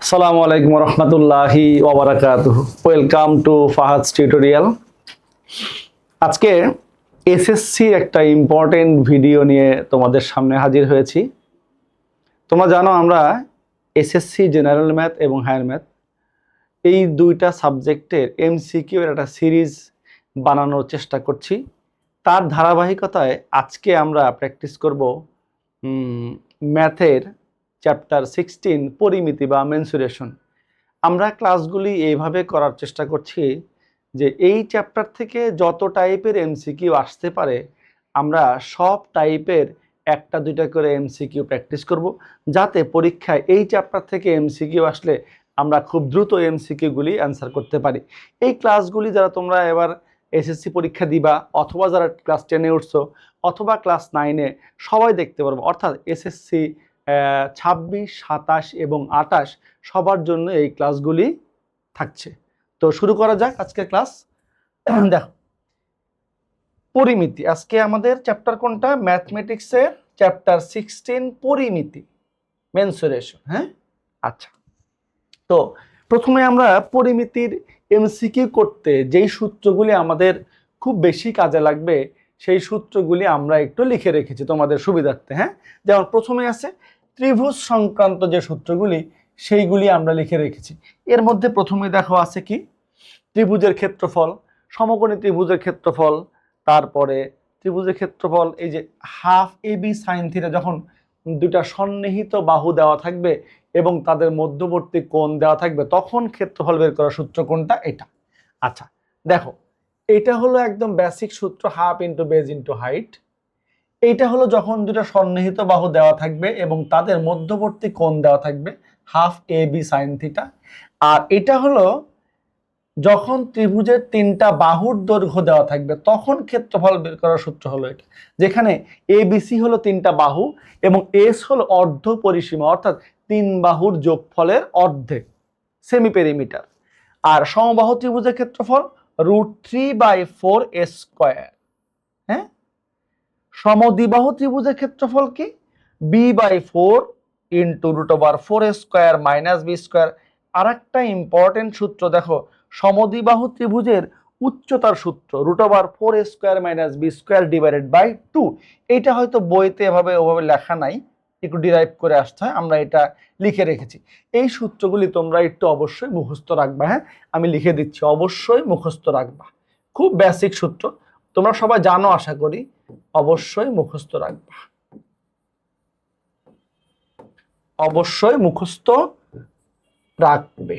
আসসালামু আলাইকুম রহমতুল্লাহি ওয়াবারাকাতুহু। Welcome to Fahad's tutorial. আজকে এসএসসির একটা ইম্পর্টেন্ট ভিডিও নিয়ে তোমাদের সামনে হাজির হয়েছি। তোমরা জানো আমরা এসএসসি জেনারেল ম্যাথ এবং হায়ার ম্যাথ এই দুইটা সাবজেক্টের এমসিকিউ এর একটা সিরিজ বানানোর চেষ্টা করছি। তার ধারাবাহিকতায় আজকে আমরা প্র্যাকটিস করব ম্যাথের চ্যাপ্টার 16 পরিমিতি বা মেনসুরেশন। আমরা ক্লাসগুলি এইভাবে করার চেষ্টা করছি যে এই চ্যাপ্টার থেকে যত টাইপের এমসিকিউ আসতে পারে আমরা সব টাইপের একটা দুইটা করে এমসিকিউ প্র্যাকটিস করব, যাতে পরীক্ষায় এই চ্যাপ্টার থেকে এমসিকিউ আসলে আমরা খুব দ্রুত এমসিকিউগুলি অ্যান্সার করতে পারি। এই ক্লাসগুলি যারা তোমরা এবার এসএসসি পরীক্ষা দিবা, অথবা যারা ক্লাস 10-এ উঠছো, অথবা ক্লাস 9-এ, সবাই দেখতে পারবো। অর্থাৎ এসএসসি 26, 27 এবং 28 সবার জন্য এই ক্লাসগুলি থাকছে। তো শুরু করা যাক আজকের ক্লাস। দেখো, পরিমিতি। আজকে আমাদের চ্যাপ্টার কোনটা? ম্যাথমেটিক্সের চ্যাপ্টার 16 পরিমিতি, মেনসুরেশন। হ্যাঁ, আচ্ছা। তো প্রথমে আমরা পরিমিতির এমসিকিউ করতে যেই সূত্রগুলি আমাদের খুব বেশি কাজে লাগবে সেই সূত্রগুলি আমরা একটু লিখে রেখেছি তোমাদের সুবিধার্থে। হ্যাঁ, যেমন প্রথমে আছে ত্রিভুজ সংক্রান্ত যে সূত্রগুলি, সেইগুলি আমরা লিখে রেখেছি। এর মধ্যে প্রথমে দেখো আছে কি? ত্রিভুজের ক্ষেত্রফল, সমকোণী ত্রিভুজের ক্ষেত্রফল, তারপরে ত্রিভুজের ক্ষেত্রফল এই যে হাফ এবি সাইন থিটা, যখন দুটা সন্নিহিত বাহু দেওয়া থাকবে এবং তাদের মধ্যবর্তী কোণ দেওয়া থাকবে, তখন ক্ষেত্রফল বের করার সূত্র কোনটা? এটা। আচ্ছা দেখো, এটা হলো একদম বেসিক সূত্র, half into base into height. এইটা হলো যখন দুটো সন্নিহিত বাহু দেওয়া থাকবে এবং তাদের মধ্যবর্তী কোণ দেওয়া থাকবে, half A B sine theta. আর এটা হলো যখন ত্রিভুজের তিনটা বাহুর দৈর্ঘ্য দেওয়া থাকবে, তখন ক্ষেত্রফল বের করার সূত্র হলো এটা, যেখানে এ বিসি হলো তিনটা বাহু এবং এস হলো অর্ধ পরিসীমা, অর্থাৎ তিন বাহুর যোগফলের অর্ধেক, সেমি পেরিমিটার। আর সমবাহু ত্রিভুজের ক্ষেত্রফল √3/4 স্কয়ার। হ্যাঁ, সমদ্বিবাহু ত্রিভুজের ক্ষেত্রফল কি? b/4 into √4 square minus B square. আর একটা ইম্পর্টেন্ট সূত্র দেখো, সমদ্বিবাহু ত্রিভুজের উচ্চতার সূত্র √4 square minus B square divided by 2। এটা হয়তো বইতে এভাবে ওভাবে লেখা নাই, একটু ডিরাইভ করে আসতে হয়, আমরা এটা লিখে রেখেছি। এই সূত্রগুলি তোমরা একটু অবশ্যই মুখস্থ রাখবা। হ্যাঁ, আমি লিখে দিচ্ছি, অবশ্যই মুখস্থ রাখবা। খুব বেসিক সূত্র, তোমরা সবাই জানো আশা করি, অবশ্যই মুখস্থ রাখবা, অবশ্যই মুখস্থ রাখবে।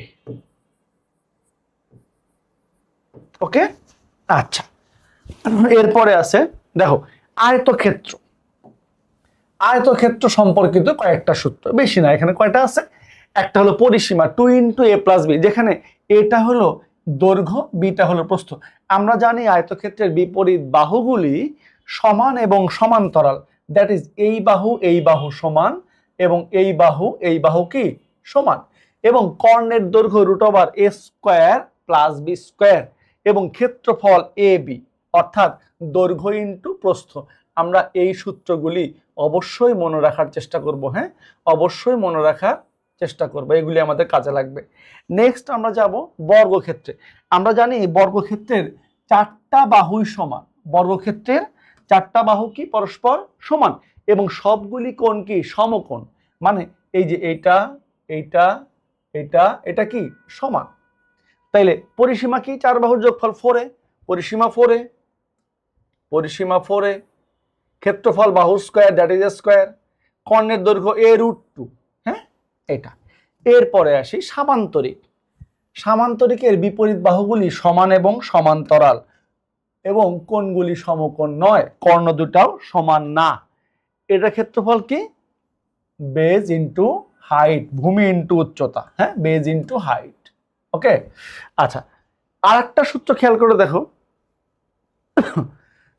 ওকে, আচ্ছা। এরপরে আছে দেখো আয়তক্ষেত্র। আয়তক্ষেত্র সম্পর্কিত কয়েকটা সূত্র, বেশি না, এখানে কয়টা আছে? একটা হলো পরিসীমা 2 ইন্টু এ প্লাস বি, যেখানে এটা হলো দৈর্ঘ্য, বিটা হলো প্রস্থ। আমরা জানি আয়তক্ষেত্রের বিপরীত বাহুগুলি সমান এবং সমান্তরাল, দ্যাট ইজ এই বাহু সমান এবং এই বাহু কি সমান, এবং কর্ণের দৈর্ঘ্য √a square plus B square, এবং ক্ষেত্রফল এ বি, অর্থাৎ দৈর্ঘ্য ইন্টু প্রস্থ। আমরা এই সূত্রগুলি অবশ্যই মনে রাখার চেষ্টা করব। হ্যাঁ, অবশ্যই মনে রাখার চেষ্টা করব, এগুলি আমাদের কাজে লাগবে। নেক্সট আমরা যাব বর্গক্ষেত্রে। আমরা জানি বর্গক্ষেত্রের চারটা বাহুই সমান, বর্গক্ষেত্রের চারটা বাহু কি পরস্পর সমান, এবং সবগুলি কোণ কি সমকোণ, মানে এই যে এইটা এইটা এটা এটা কি সমান। তাইলে পরিসীমা কি? চার বাহুর যোগফল 4a, পরিসীমা 4a, পরিসীমা 4a, ক্ষেত্রফল বাহু স্কয়ার দ্যাট ইজ স্কয়ার, কর্ণের দৈর্ঘ্য a√2। হ্যাঁ, এটা। এরপরে আসি সামান্তরিক। সামান্তরিকের বিপরীত বাহুগুলি সমান এবং সমান্তরাল, এবং কোণগুলি সমকোণ নয়, কর্ণ দুটাও সমান না। এটা ক্ষেত্রফল কি? বেজ ইন্টু হাইট, ভূমি ইন্টু উচ্চতা। হ্যাঁ, বেজ ইন্টু হাইট। ওকে, আচ্ছা। আর একটা সূত্র খেয়াল করে দেখো,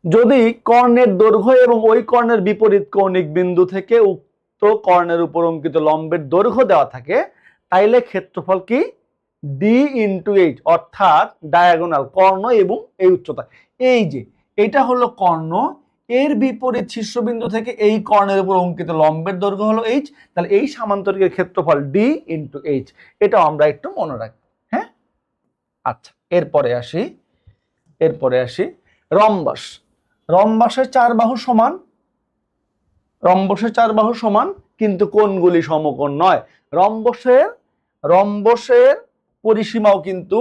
যদি কর্ণের দৈর্ঘ্য এবং ওই কর্ণের বিপরীত কৌণিক বিন্দু থেকে উক্ত কর্ণের উপর অঙ্কিত লম্বের দৈর্ঘ্য দেওয়া থাকে, তাইলে ক্ষেত্রফল কি? ডি ইন্টু এইচ, অর্থাৎ ডায়াগোনাল, কর্ণ এবং এই উচ্চতা। এই যে এটা হলো কর্ণ, এর বিপরীত শীর্ষবিন্দু থেকে এই কর্ণের উপর অঙ্কিত লম্বের দৈর্ঘ্য হলো এইচ, তাহলে এই সামান্তরিকের ক্ষেত্রফল ডি ইন্টু এইচ। এটাও আমরা একটু মনে রাখবো। হ্যাঁ, আচ্ছা, এরপরে আসি রম্বাস। রম্বাসের চার বাহু সমান, রম্বসের চার বাহু সমান, কিন্তু কোণগুলি সমকোণ নয়। রম্বসের পরিসীমাও কিন্তু,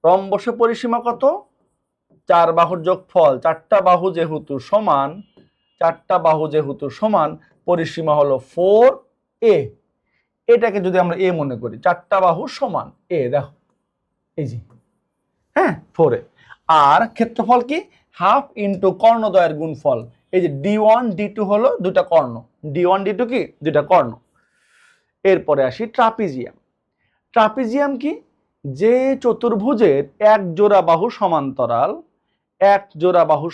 রম্বসের পরিসীমা কত? চার বাহুর যোগফল, চারটা বাহু যেহেতু সমান, পরিসীমা হলো 4a। এটাকে যদি আমরা এ মনে করি, চারটা বাহু সমান এ, দেখো এই যে, হ্যাঁ 4a। আর ক্ষেত্রফল কি? হাফ ইন্টু কর্ণদ্বয়ের গুণফল। এই যে d1 d2 হলো দুটা কর্ণ, d1 d2 কি? দুটা কর্ণ। এরপরে আসি ট্রাপিজিয়াম। ট্রাপিজিয়াম কি? যে চতুর্ভুজের এক জোড়া বাহু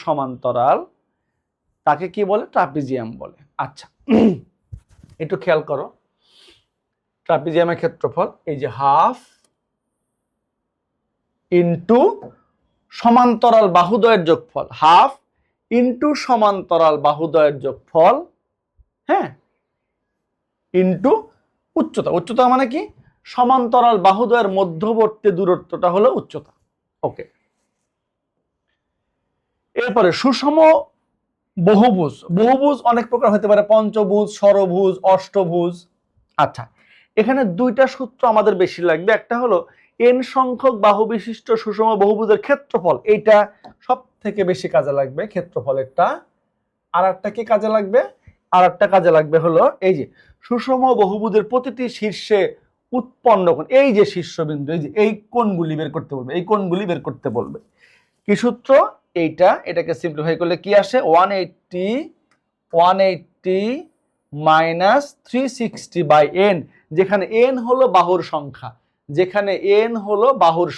সমান্তরাল তাকে কি বলে? ট্রাপিজিয়াম বলে। আচ্ছা, একটু খেয়াল করো, ট্রাপিজিয়ামের ক্ষেত্রফল এই যে হাফ ইন্টু সমান্তরাল বাহুদ্বয়ের যোগফল, হাফ ইন্টু সমান্তরাল বাহুদ্বয়ের যোগফল, হ্যাঁ, ইন্টু উচ্চতা। উচ্চতা মানে কি? সমান্তরাল বাহুদ্বয়ের মধ্যবর্তী দূরত্বটা হলো উচ্চতা। ওকে, এরপরে সুষম বহুভুজ। বহুভুজ অনেক প্রকার হতে পারে, পঞ্চভুজ, ষড়ভুজ, অষ্টভুজ। আচ্ছা, এখানে দুইটা সূত্র আমাদের বেশি লাগবে। একটা হলো n সংখ্যক বাহু বিশিষ্ট সুষম বহুভুজের ক্ষেত্রফল, এইটা সব থেকে বেশি কাজে লাগবে ক্ষেত্রফলেরটা। আর একটা কি কাজে লাগবে? আর একটা কাজে লাগবে হলো এই যে সুষম বহুভুজের প্রতিটি শীর্ষে উৎপন্ন কোণ, এই যে শীর্ষবিন্দু, এই যে এই কোণগুলি বের করতে বলবে, এই কোণগুলি বের করতে বলবে। কি সূত্র? এটাকে সিম্পলিফাই করলে কি আসে? 180 মাইনাস 360 বাই n, যেখানে n হলো বাহুর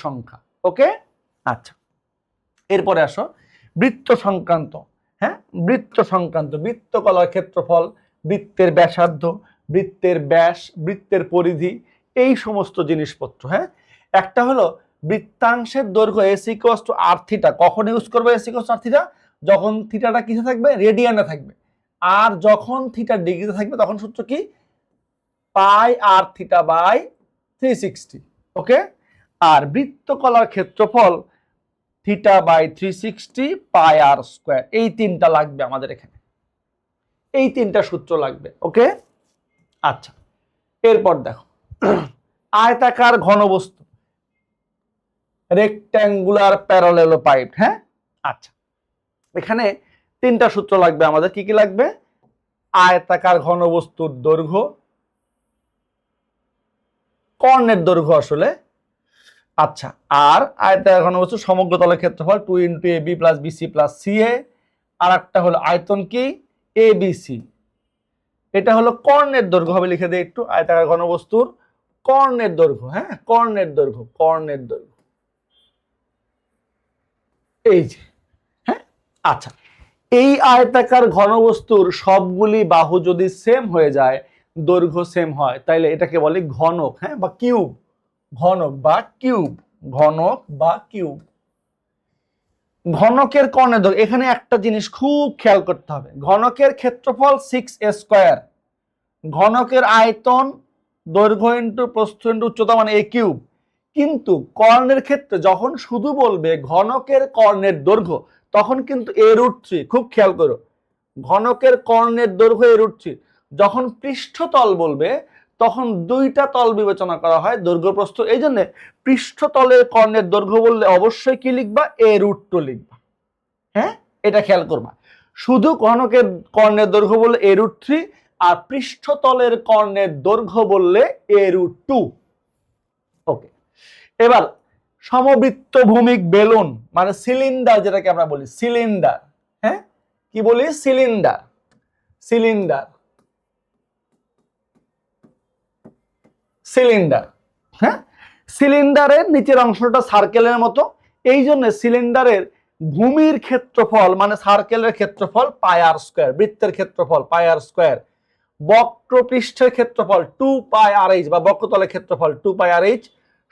সংখ্যা, ওকে। আচ্ছা, এরপরে আসো বৃত্ত সংক্রান্ত। হ্যাঁ, বৃত্তকলার ক্ষেত্রফল, বৃত্তের ব্যাসার্ধ, বৃত্তের ব্যাস, বৃত্তের পরিধি, এই সমস্ত জিনিসপত্র। হ্যাঁ, একটা হলো বৃত্তাংশের দৈর্ঘ্য s equals to r theta. কখন ইউজ করবে s equals to r theta? যখন থিটাটা কিসে থাকবে? রেডিয়ানে থাকবে। আর যখন থিটা ডিগ্রিতে থাকবে তখন সূত্র কি? Pi r theta by 360। Okay, আর বৃত্তকলার ক্ষেত্রফল theta by 360 pi r square. এই তিনটা লাগবে আমাদের এখানে, এই তিনটা সূত্র লাগবে। ওকে, আচ্ছা, এরপর দেখো আয়তাকার ঘনবস্তু, রেক্ট্যাঙ্গুলার প্যারালেলোপাইড। হ্যাঁ, আচ্ছা, এখানে তিনটা সূত্র লাগবে আমাদের। কি কি লাগবে? আয়তাকার ঘনবস্তুর দৈর্ঘ্য, কর্ণের দৈর্ঘ্য আসলে। আচ্ছা, আর আয়তাকার ঘনবস্তুর সমগ্র তলের ক্ষেত্রফল 2 into ab plus bc plus ca। আর একটা হলো আয়তন কি? abc। এটা হলো কর্ণের দৈর্ঘ্য হবে, লিখে দেই একটু। আয়তাকার ঘনবস্তুর কর্ণের দৈর্ঘ্য, হ্যাঁ, কর্ণের দৈর্ঘ্য, এই যে, হ্যাঁ। আচ্ছা, এই আয়তাকার ঘনবস্তুর সবগুলি বাহু যদি সেম হয়ে যায়, দৈর্ঘ্য সেম হয়, তাইলে এটাকে বলে ঘনক, হ্যাঁ, বা কিউব। ঘনকের কর্ণের দৈর্ঘ্য, এখানে একটা জিনিস খুব খেয়াল করতে হবে। ঘনকের ক্ষেত্রফল 6a স্কয়ার, ঘনকের আয়তন দৈর্ঘ্য ইন্টু প্রস্থ ইন্টু উচ্চতা মানে a কিউব। কিন্তু কর্ণের ক্ষেত্রে যখন শুধু বলবে ঘনকের কর্ণের দৈর্ঘ্য, তখন কিন্তু a√3। খুব খেয়াল করো, ঘনকের কর্ণের দৈর্ঘ্য a√3। যখন পৃষ্ঠতল বলবে তখন দুইটা তল বিবেচনা করা হয়, দৈর্ঘ্য প্রস্থ। এই জন্য পৃষ্ঠতলের কর্ণের দৈর্ঘ্য বললে অবশ্যই কি লিখবা? a√2 লিখবা। হ্যাঁ, এটা খেয়াল করবা। শুধু ঘনকের কর্ণের দৈর্ঘ্য বললে a√3, আর পৃষ্ঠতলের কর্ণের দৈর্ঘ্য বললে a√2। ওকে, এবার সমবৃত্ত ভূমিক বেলুন মানে সিলিন্ডার, যেটাকে আমরা বলি সিলিন্ডার। হ্যাঁ, কি বলি? সিলিন্ডার। হ্যাঁ, সিলিন্ডারের নিচের অংশটা সার্কেলের মতো, এই জন্য সিলিন্ডারের ভূমির ক্ষেত্রফল মানে সার্কেলের ক্ষেত্রফল পাই r স্কয়ার, বৃত্তের ক্ষেত্রফল পাই r স্কয়ার, বক্রপৃষ্ঠের ক্ষেত্রফল 2 পাই rh বা বক্রতলের ক্ষেত্রফল 2 পাই rh,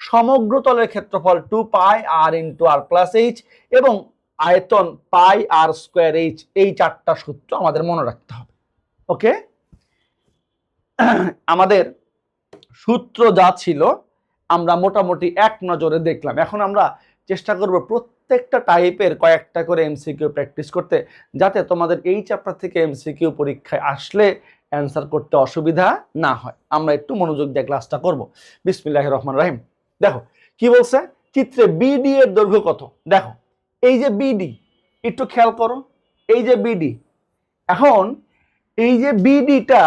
সমগ্র তলের ক্ষেত্রফল 2 পাই r into r plus h, এবং আয়তন পাই আর স্কোয়ার এইচ, এই চারটা সূত্র আমাদের মনে রাখতে হবে। ওকে, আমাদের সূত্র যা ছিল আমরা মোটামুটি এক নজরে দেখলাম। এখন আমরা চেষ্টা করব প্রত্যেকটা টাইপের কয়েকটা করে এমসিকিউ প্র্যাকটিস করতে, যাতে তোমাদের এই চ্যাপ্টার থেকে এমসিকিউ পরীক্ষায় আসলে অ্যান্সার করতে অসুবিধা না হয়। আমরা একটু মনোযোগ দিয়ে ক্লাসটা করব। বিসমিল্লাহির রহমানির রহিম। দেখো কি বলছে, চিত্রে বিডি এর দৈর্ঘ্য কত। দেখো এই যে বিডি, একটু খেয়াল করো, এই যে বিডি, এখন এই যে বিডিটা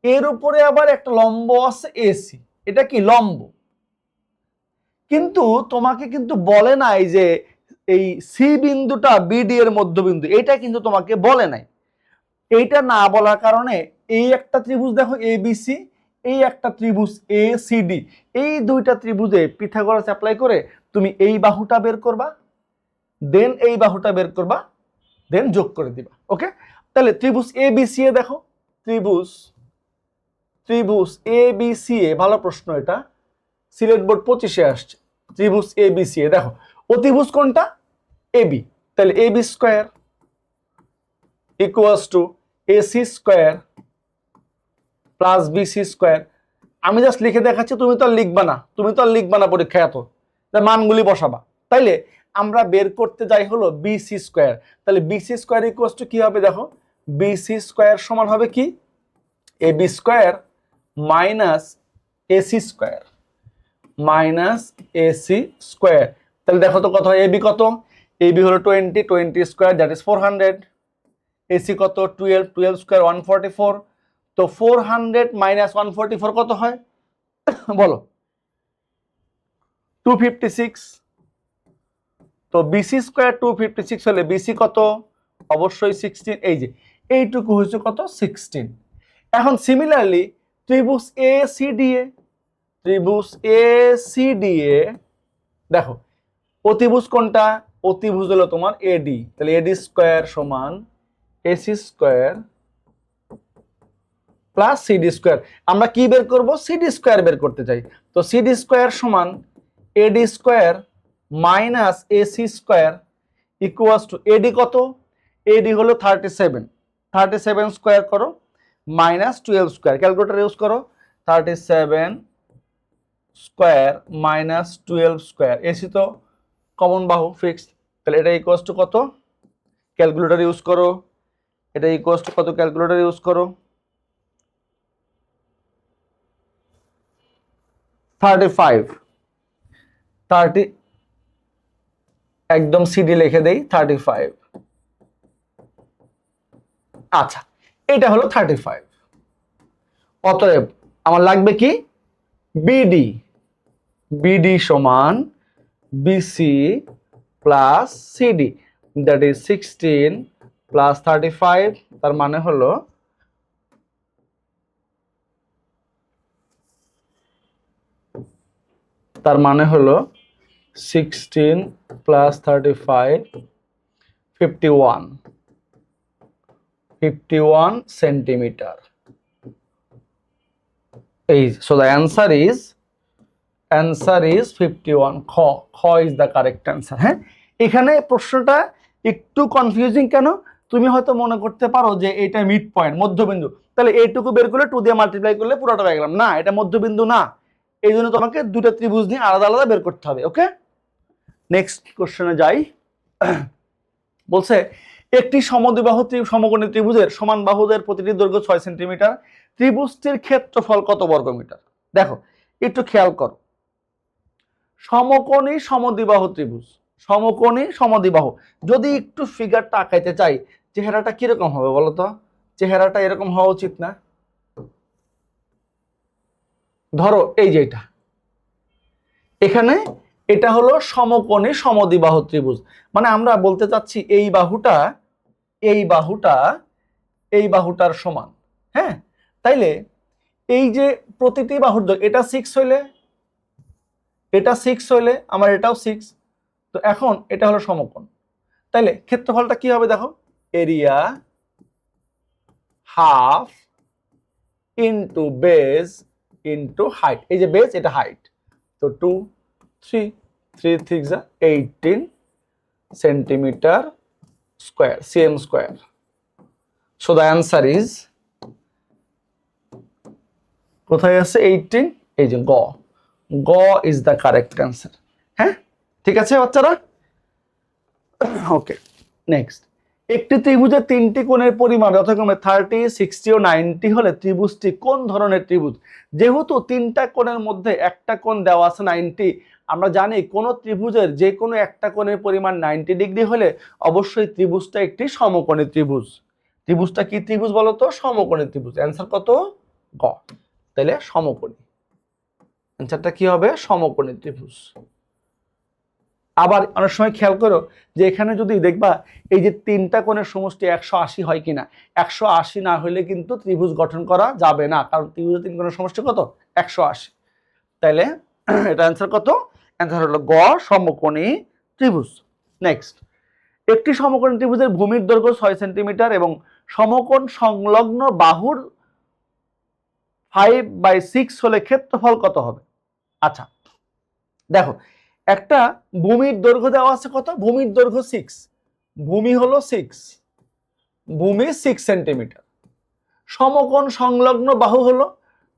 এর উপরে আবার একটা লম্ব আছে এসি, এটা কি লম্ব, কিন্তু তোমাকে কিন্তু বলে নাই যে এই সি বিন্দুটা বিডি এর মধ্যবিন্দু, এটা কিন্তু তোমাকে বলে নাই। এইটা না বলার কারণে এই একটা ত্রিভুজ দেখো এবিসি, এই একটা ত্রিভুজ এসিডি, এই দুইটা ত্রিভুজে পিথাগোরাস অ্যাপ্লাই করে তুমি এই বাহুটা বের করবা, দেন এই বাহুটা বের করবা, দেন যোগ করে দিবা। ওকে, তাহলে ত্রিভুজ এবিসি এ দেখো, ত্রিভুজ এবিসি এ, ভালো প্রশ্ন এটা, সিলেট বোর্ড 25-এ আসছে। ত্রিভুজ এবিসি এ দেখো অতিভুজ কোনটা, এবি, তাহলে AB square equals to AC square plus BC square. আমি জাস্ট লিখে দেখাচ্ছি, তুমি তো আর লিখবা না পরীক্ষায়, এত মানগুলি বসাবা। তাইলে আমরা বের করতে যাই হলো বিসি স্কয়ার, তাহলে বিসি স্কয়ার ইকুয়ালস টু কি হবে, দেখো বিসি স্কয়ার সমান হবে কি, AB square minus AC square minus AC square. তাহলে দেখো তো কত হয়, এবি কত, এবি হলো 20 স্কয়ার দ্যাট ইজ 400, এসি কত 12 স্কয়ার 144, তো 400 মাইনাস 144 কত হয় বলো, 256। তো বিসি স্কয়ার 256 হলে বিসি কত, অবশ্যই 16, এই যে এইটুকু হচ্ছে কত 16। এখন সিমিলারলি ত্রিভুজ এসিডিএ, দেখো অতিভুজ কোনটা, অতিভুজ হলো তোমার এডি, তাহলে এডি স্কয়ার সমান AC square plus CD square. আমরা কি বের করব, সিডি স্কয়ার বের করতে চাই, তো সিডি স্কয়ার সমান AD square minus AC square equals to AD কত, এডি হলো 37 স্কয়ার করো মাইনাস 12 স্কয়ার, ক্যালকুলেটর ইউজ করো, 37 স্কয়ার মাইনাস 12 স্কয়ার, এসি তো কমন বাহু ফিক্সড, তাহলে এটা ইকুয়ালস টু কত, ক্যালকুলেটর ইউজ করো, এটা ইকুয়ালস টু কত, ক্যালকুলেটর ইউজ করো, 30 একদম সিডি লিখে দেই 35। আচ্ছা, এটা হলো 35। অতএব আমার লাগবে কি, বিডি সমান BC plus CD, that is 16 plus 35, তার মানে হলো 16 প্লাস 35 51 সেন্টিমিটার। এই সো দ্য অ্যান্সার ইজ 51, খ ইজ দ্য কারেক্ট অ্যান্সার। হ্যাঁ, এখানে প্রশ্নটা একটু কনফিউজিং, কেন, তুমি হয়তো মনে করতে পারো যে এটা মিড পয়েন্ট, মধ্যবিন্দু, তাহলে এইটুকু বের করলে 2 দিয়ে মাল্টিপ্লাই করলে পুরোটা পেয়ে গেলাম, না এটা মধ্যবিন্দু না, এই জন্য তোমাকে দুটো ত্রিভুজ নিয়ে আলাদা আলাদা বের করতে হবে। ওকে, নেক্সট কোশ্চেনে যাই। বলছে একটি সমকোণী ত্রিভুজের সমান বাহুদের প্রতিটি দৈর্ঘ্য 6 সেন্টিমিটার, ত্রিভুজটির ক্ষেত্রফল কত বর্গমিটার। দেখো একটু খেয়াল করো, সমকোণী সমদ্বিবাহু ত্রিভুজ, যদি একটু ফিগারটা আঁকাইতে চাই, চেহারাটা কিরকম হবে বলতো, চেহারাটা এরকম হওয়া উচিত না, ধরো এই যে এখানে এটা হলো সমকোণী সমদ্বিবাহু ত্রিভুজ, মানে আমরা বলতে চাচ্ছি এই বাহুটার সমান। হ্যাঁ, তাইলে এই যে প্রতিটি বাহুর দৈর্ঘ্য, এটা 6 হইলে আমার এটাও 6, তো এখন এটা হলো সমকোণ, তাইলে ক্ষেত্রফলটা কি হবে, দেখো area half into base into height, এই যে বেস এটা হাইট, তো 2 3 3 6 18 centimetre square, cm square. So the answer is, কোথায় আছে 18, এই যে গ, গ ইজ দ্য কারেক্ট অ্যান্সার। হ্যাঁ, ঠিক আছে বাচ্চারা? ওকে, নেক্সট। একটি ত্রিভুজের তিনটি কোণের পরিমাণ যথাক্রমে 30, 60 ও 90 হলে ত্রিভুজটি কোন ধরনের ত্রিভুজ? যেহেতু তিনটা কোণের মধ্যে একটা কোণ দেওয়া আছে 90, আমরা জানি কোন ত্রিভুজের যে কোনো একটা কোণের পরিমাণ 90 ডিগ্রি হলে অবশ্যই ত্রিভুজটা একটি সমকোণী ত্রিভুজ। ত্রিভুজটা কি ত্রিভুজ বলতো? সমকোণী ত্রিভুজ। অ্যান্সার কত? গ। তাহলে সমকোণী, অ্যান্সারটা কি হবে? সমকোণী ত্রিভুজ। আবার অনেক সময় খেয়াল করো যে এখানে যদি দেখবা এই যে তিনটা কোণের সমষ্টি 180 হয় কিনা, 180 না হলে কিন্তু ত্রিভুজ গঠন করা যাবে না, কারণ ত্রিভুজের তিন কোণের সমষ্টি কত? 180। তাইলে এটা অ্যান্সার কত? অ্যান্সার হলো গ, সমকোণী ত্রিভুজ। নেক্সট, একটি সমকোণী ত্রিভুজের ভূমির দৈর্ঘ্য 6 সেন্টিমিটার এবং সমকোণ সংলগ্ন বাহুর 5/6 হলে ক্ষেত্রফল কত হবে? আচ্ছা দেখো, একটা ভূমির দৈর্ঘ্য দেওয়া আছে কত? ভূমির দৈর্ঘ্য 6, ভূমি হলো 6, ভূমি 6 সেন্টিমিটার। সমকোণ সংলগ্ন বাহু হলো,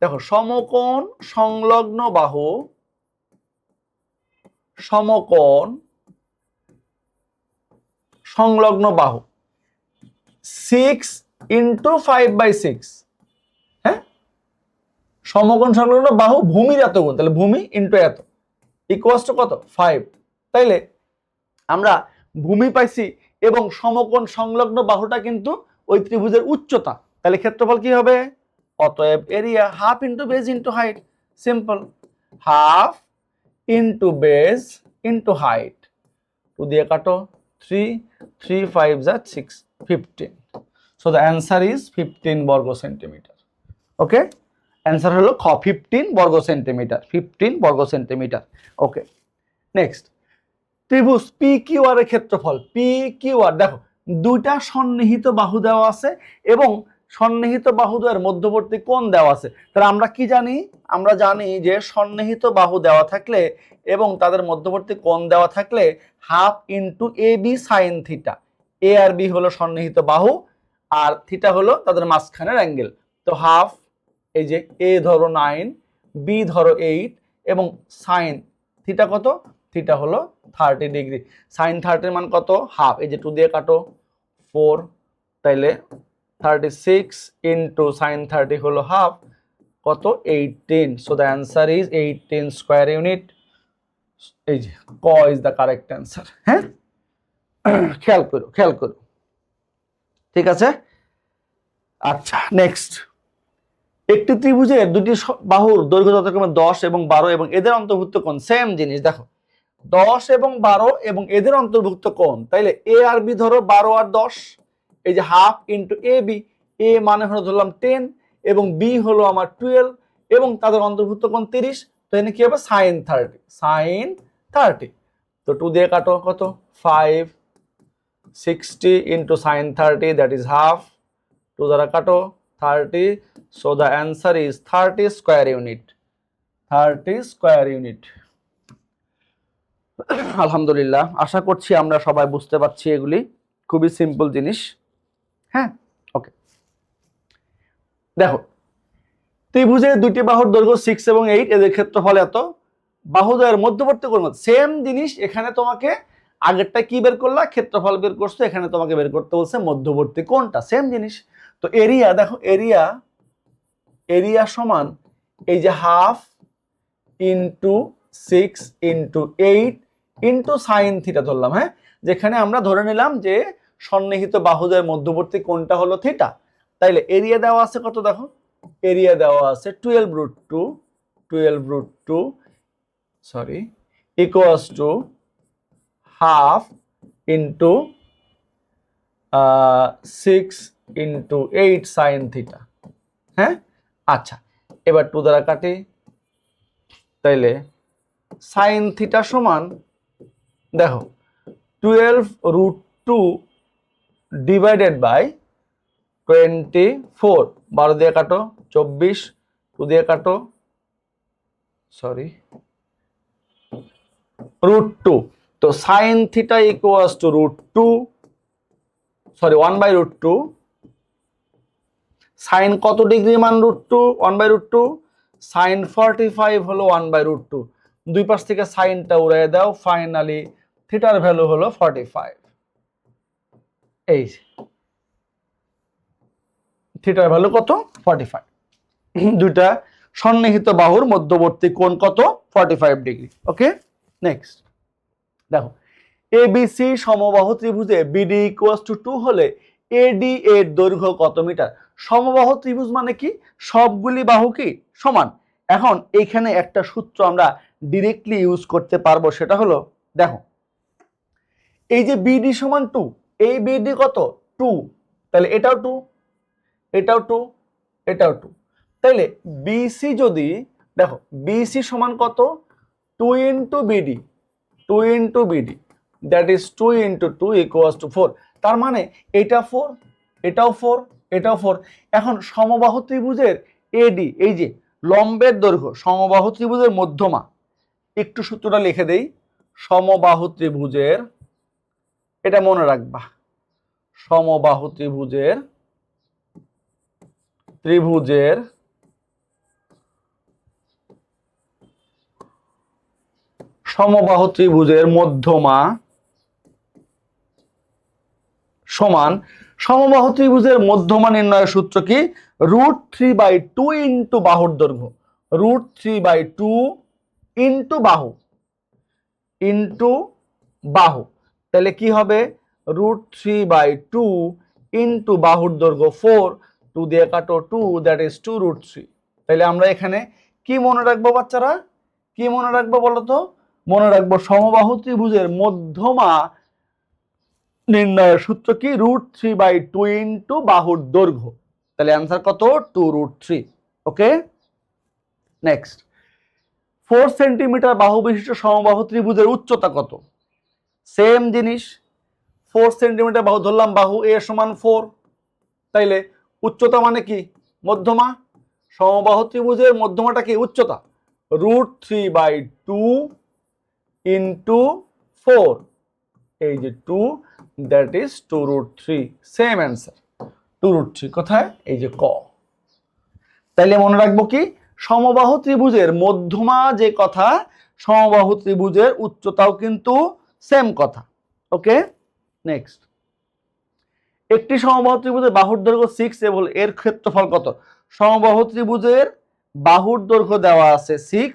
দেখো সমকোণ সংলগ্ন বাহু, সমকোণ সংলগ্ন বাহু 6 ইন্টু 5/6। হ্যাঁ, সমকোণ সংলগ্ন বাহু ভূমির এত গুণ, তাহলে ভূমি ইন্টু এত ইকুয়ালস টু কত? 5। তাইলে আমরা ভূমি পাইছি এবং সমকোণ সংলগ্ন বাহুটা কিন্তু ওই ত্রিভুজের উচ্চতা, তাহলে ক্ষেত্রফল কি হবে? অতএব area half into base into height. Simple, half into base into height. 2 দিয়ে কাটো, 3, 3 5 যা 6, 15। সো দ্য অ্যান্সার ইজ 15 বর্গ সেন্টিমিটার। ওকে, অ্যান্সার হলো খ, 15 বর্গ সেন্টিমিটার, 15 বর্গ সেন্টিমিটার। ওকে, নেক্সট, ত্রিভুজ পি কিউ আর এর ক্ষেত্রফল। পি কিউ আর, দেখো দুইটা সন্নিহিত বাহু দেওয়া আছে এবং সন্নিহিত বাহুদ্বয়ের মধ্যবর্তী কোণ দেওয়া আছে। তাহলে আমরা কি জানি? আমরা জানি যে সন্নিহিত বাহু দেওয়া থাকলে এবং তাদের মধ্যবর্তী কোণ দেওয়া থাকলে half into A B sine theta. A R B হলো সন্নিহিত বাহু আর থিটা হলো তাদের মাঝখানের অ্যাঙ্গেল। তো হাফ, এই যে এ ধরো 9, বি ধরো 8 এবং সাইন থিটা কত? থিটা হলো 30 ডিগ্রি। সাইন 30 মান কত? হাফ। এই যে 2 দিয়ে কাটো, 4, তাইলে 36 ইন্টু সাইন 30 হলো হাফ, কত? 18। So the answer is 18 square unit. এই যে ক ইজ দ্য কারেক্ট অ্যান্সার। হ্যাঁ, খেয়াল করো, খেয়াল করো, ঠিক আছে? আচ্ছা, নেক্সট, একটি ত্রিভুজের দুটি বাহুর দৈর্ঘ্য যথাক্রমে 10 এবং 12 এবং এদের অন্তর্ভুক্ত কোণ সেম জিনিস। দেখো 10 এবং 12 এবং এদের অন্তর্ভুক্ত কোণ, তাইলে এ আর বি ধরো 12 আর 10, এই যে হাফ ইন্টু এ বি, এ মানে হলো ধরলাম 10 এবং বি হলো আমার 12 এবং তাদের অন্তর্ভুক্ত কোণ 30। তো এখানে কি হবে? Sine 30, sine 30। তো 2 দিয়ে কাটো, কত? 5, 60 into sine 30, that is half. 2 দ্বারা কাটো, 30। So the answer is 30 square unit, 30 square unit. আলহামদুলিল্লাহ, আশা করছি আমরা সবাই বুঝতে পারছি, এগুলি খুবই সিম্পল জিনিস। হ্যাঁ, ওকে, দেখো ত্রিভুজের দুটি বাহুর দৈর্ঘ্য 6 এবং 8, এদের ক্ষেত্রফল এত, বাহুদ্বয়ের মধ্যবর্তী কোণ সেম জিনিস। এখানে তোমাকে আগেরটা কি বের করলা? ক্ষেত্রফল বের করছো, এখানে তোমাকে বের করতে বলছে মধ্যবর্তী কোণটা, সেম জিনিস। তো এরিয়া, দেখো এরিয়া, এরিয়া সমান এই যে half into 6 into 8 into sine theta ধরলাম। হ্যাঁ, যেখানে আমরা ধরে নিলাম যে সন্নিহিত বাহুদের মধ্যবর্তী কোণটা হলো থিটা। তাইলে এরিয়া দেওয়া আছে কত? দেখো এরিয়া দেওয়া আছে 12√2 sorry equals to half into 6 into 8 sine theta. হ্যাঁ, আচ্ছা, এবার 2 দ্বারা কাটি, তাইলে সাইন থিটা সমান দেখো 12√2 ডিভাইডেড বাই 24, 12 দিয়ে কাটো 24, 2 দিয়ে কাটো সরি √2, তো sine theta equals to √2, sorry 1/√2। Sine কত ডিগ্রি মান √2? 1/√2। সাইন 45 হলো 1/√2। দুই পাশ থেকে সাইনটা উড়িয়ে দাও, ফাইনালি থিটার ভ্যালু হলো 45। এই থিটার ভ্যালু কত? 45। দুইটা সন্নিহিত বাহুর মধ্যবর্তী কোণ কত? 45 ডিগ্রি। ওকে, নেক্সট দেখো, এবিসি সমবাহু ত্রিভুজে বিডি ইকুয়ালস টু 2 হলে এডি এর দৈর্ঘ্য কত মিটার? সমবাহু ত্রিভুজ মানে কি? সবগুলি বাহু কি সমান। এখন এইখানে একটা সূত্র আমরা ডিরেক্টলি ইউজ করতে পারবো, সেটা হলো দেখো, এই যে বিডি সমান 2, এই বিডি কত? 2, তাহলে এটাও 2, এটাও 2, এটাও 2। তাহলে বিসি যদি দেখো, বিসি সমান কত? 2 into BD, 2 into BD, that is 2 into 2 equals to 4। তার মানে এটা 4, এটাও 4, এটাও 4। এখন সমবাহু ত্রিভুজের এডি, এই যে লম্বের দৈর্ঘ্য, সমবাহু ত্রিভুজের মধ্যমা, একটু সূত্রটা লিখে দেই। সমবাহু ত্রিভুজের, এটা মনে রাখবা, সমবাহু ত্রিভুজের সমবাহু ত্রিভুজের মধ্যমা সমান সমবাহু ত্রিভুজের মধ্যমা নির্ণয়ের সূত্র কি? √3/2 ইন্টু বাহুর দৈর্ঘ্য, √3/2 ইন্টু বাহু, ইন্টু বাহু। তাহলে কি হবে? √3/2 ইন্টু বাহুর দৈর্ঘ্য 4, 2 দিয়ে কাটো 2, দ্যাট ইজ 2√3। তাহলে আমরা এখানে কি মনে রাখবো বাচ্চারা? কি মনে রাখবো বলো তো? মনে রাখবো সমবাহু ত্রিভুজের মধ্যমা নির্ণয়ের সূত্র কি? √3/2 ইন্টু বাহুর দৈর্ঘ্য। তাহলে অ্যান্সার কত? 2√3। ওকে, নেক্সট, 4 সেন্টিমিটার বাহু বিশিষ্ট সমবাহু ত্রিভুজের উচ্চতা কত? সেম জিনিস, 4 সেন্টিমিটার বাহু ধরলাম, বাহু এ সমান 4, তাইলে উচ্চতা মানে কি? মধ্যমা। সমবাহু ত্রিভুজের মধ্যমাটা কি? উচ্চতা। √3/2 ইন্টু 4, এই যে 2, দ্যাট ইজ 2√3। Same answer 2√3। কোথায়? এই যে ক। তাইলে মনে রাখবো কি? সমবাহু ত্রিভুজের মধ্যমা যে কথা, সমবাহু ত্রিভুজের উচ্চতাও কিন্তু সেম কথা। ওকে, নেক্সট, একটি সমবাহু ত্রিভুজের বাহুর দৈর্ঘ্য 6 এবং এর ক্ষেত্রফল কত? সমবাহু ত্রিভুজের বাহুর দৈর্ঘ্য দেওয়া আছে 6,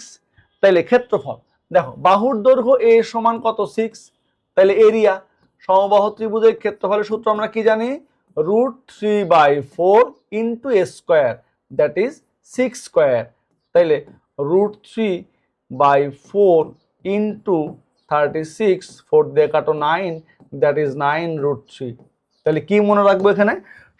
তাইলে ক্ষেত্রফল দেখো, বাহুর দৈর্ঘ্য এ সমান কত? 6, তাহলে এরিয়া। সমবাহু ত্রিভুজের ক্ষেত্রফলের সূত্র আমরা কি জানি? √3/4 into A square, that is 6 square. তাইলে √3/4 ইন্টু 36, 4 দিয়ে কাটো 9, দ্যাট ইজ 9√3। তাহলে কি মনে রাখবো এখানে?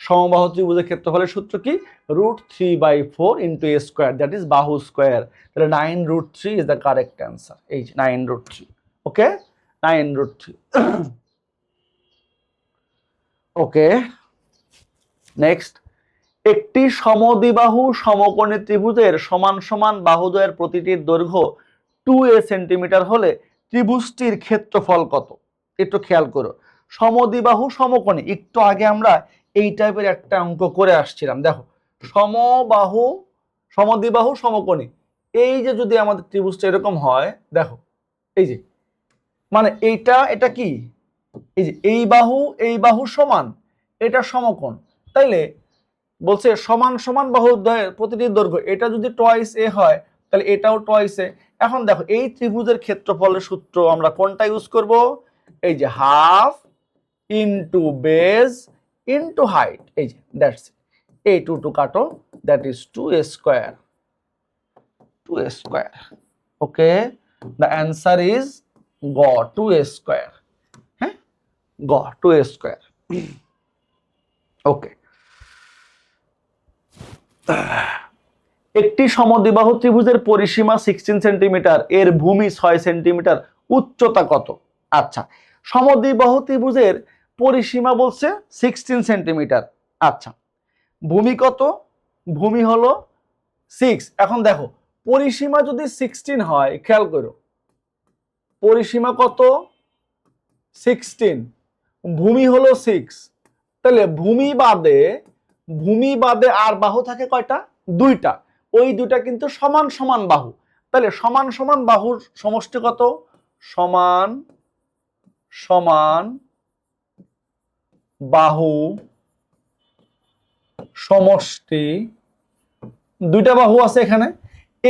সমবাহু ত্রিভুজের ক্ষেত্রফলের সূত্র কি? √3/4 into A square, that is বাহু স্কোয়ার। তাহলে 9√3 ইজ দ্য কারেক্ট অ্যান্সার। এই যে 9√3। ওকে, 9√3। ওকে, নেক্সট, একটি সমদ্বিবাহু সমকোণী ত্রিভুজের সমান সমান বাহুদ্বয়ের প্রতিটির দৈর্ঘ্য 2a সেন্টিমিটার হলে ত্রিভুজটির ক্ষেত্রফল কত? একটু খেয়াল করো, সমদ্বিবাহু সমকোণী, একটু আগে আমরা এই টাইপের একটা অঙ্ক করে আসছিলাম। দেখো, সমদ্বিবাহু সমকোণী, এই যে যদি আমাদের ত্রিভুজটা এরকম হয়, দেখো এই যে, মানে এটা কি? এই যে এই বাহু সমান, এটা সমকোণ, তাইলে বলছে সমান সমান বাহুদ্বয়ের প্রতিটি দৈর্ঘ্য, এটা যদি টয়েস এ হয় তাহলে এটাও টয়েস এ। এখন দেখো, এই ত্রিভুজের ক্ষেত্রফলের সূত্র আমরা কোনটা ইউজ করব? এই যে half into base into height, এই যে দ্যাটস ইট। এই 2 কাটো, that is 2a square, 2a square. Okay, the answer is গ, 2a স্কোয়ার। হ্যাঁ, গ, 2a স্কোয়ার। ওকে, একটি সমদ্বিবাহু ত্রিভুজের পরিসীমা 16 সেন্টিমিটার, এর ভূমি 6 সেন্টিমিটার, উচ্চতা কত? আচ্ছা, সমদ্বিবাহু ত্রিভুজের পরিসীমা বলছে 16 সেন্টিমিটার। আচ্ছা, ভূমি কত? ভূমি হলো 6। এখন দেখো, পরিসীমা যদি 16 হয়, খেয়াল করো, পরিসীমা কত? 16, ভূমি হলো 6, তাহলে ভূমি বাদে আর বাহু থাকে কয়টা? দুইটা। ওই দুইটা কিন্তু সমান সমান বাহু, তাহলে সমান সমান বাহুর সমষ্টি কত? সমান সমান বাহু সমষ্টি, দুইটা বাহু আছে এখানে,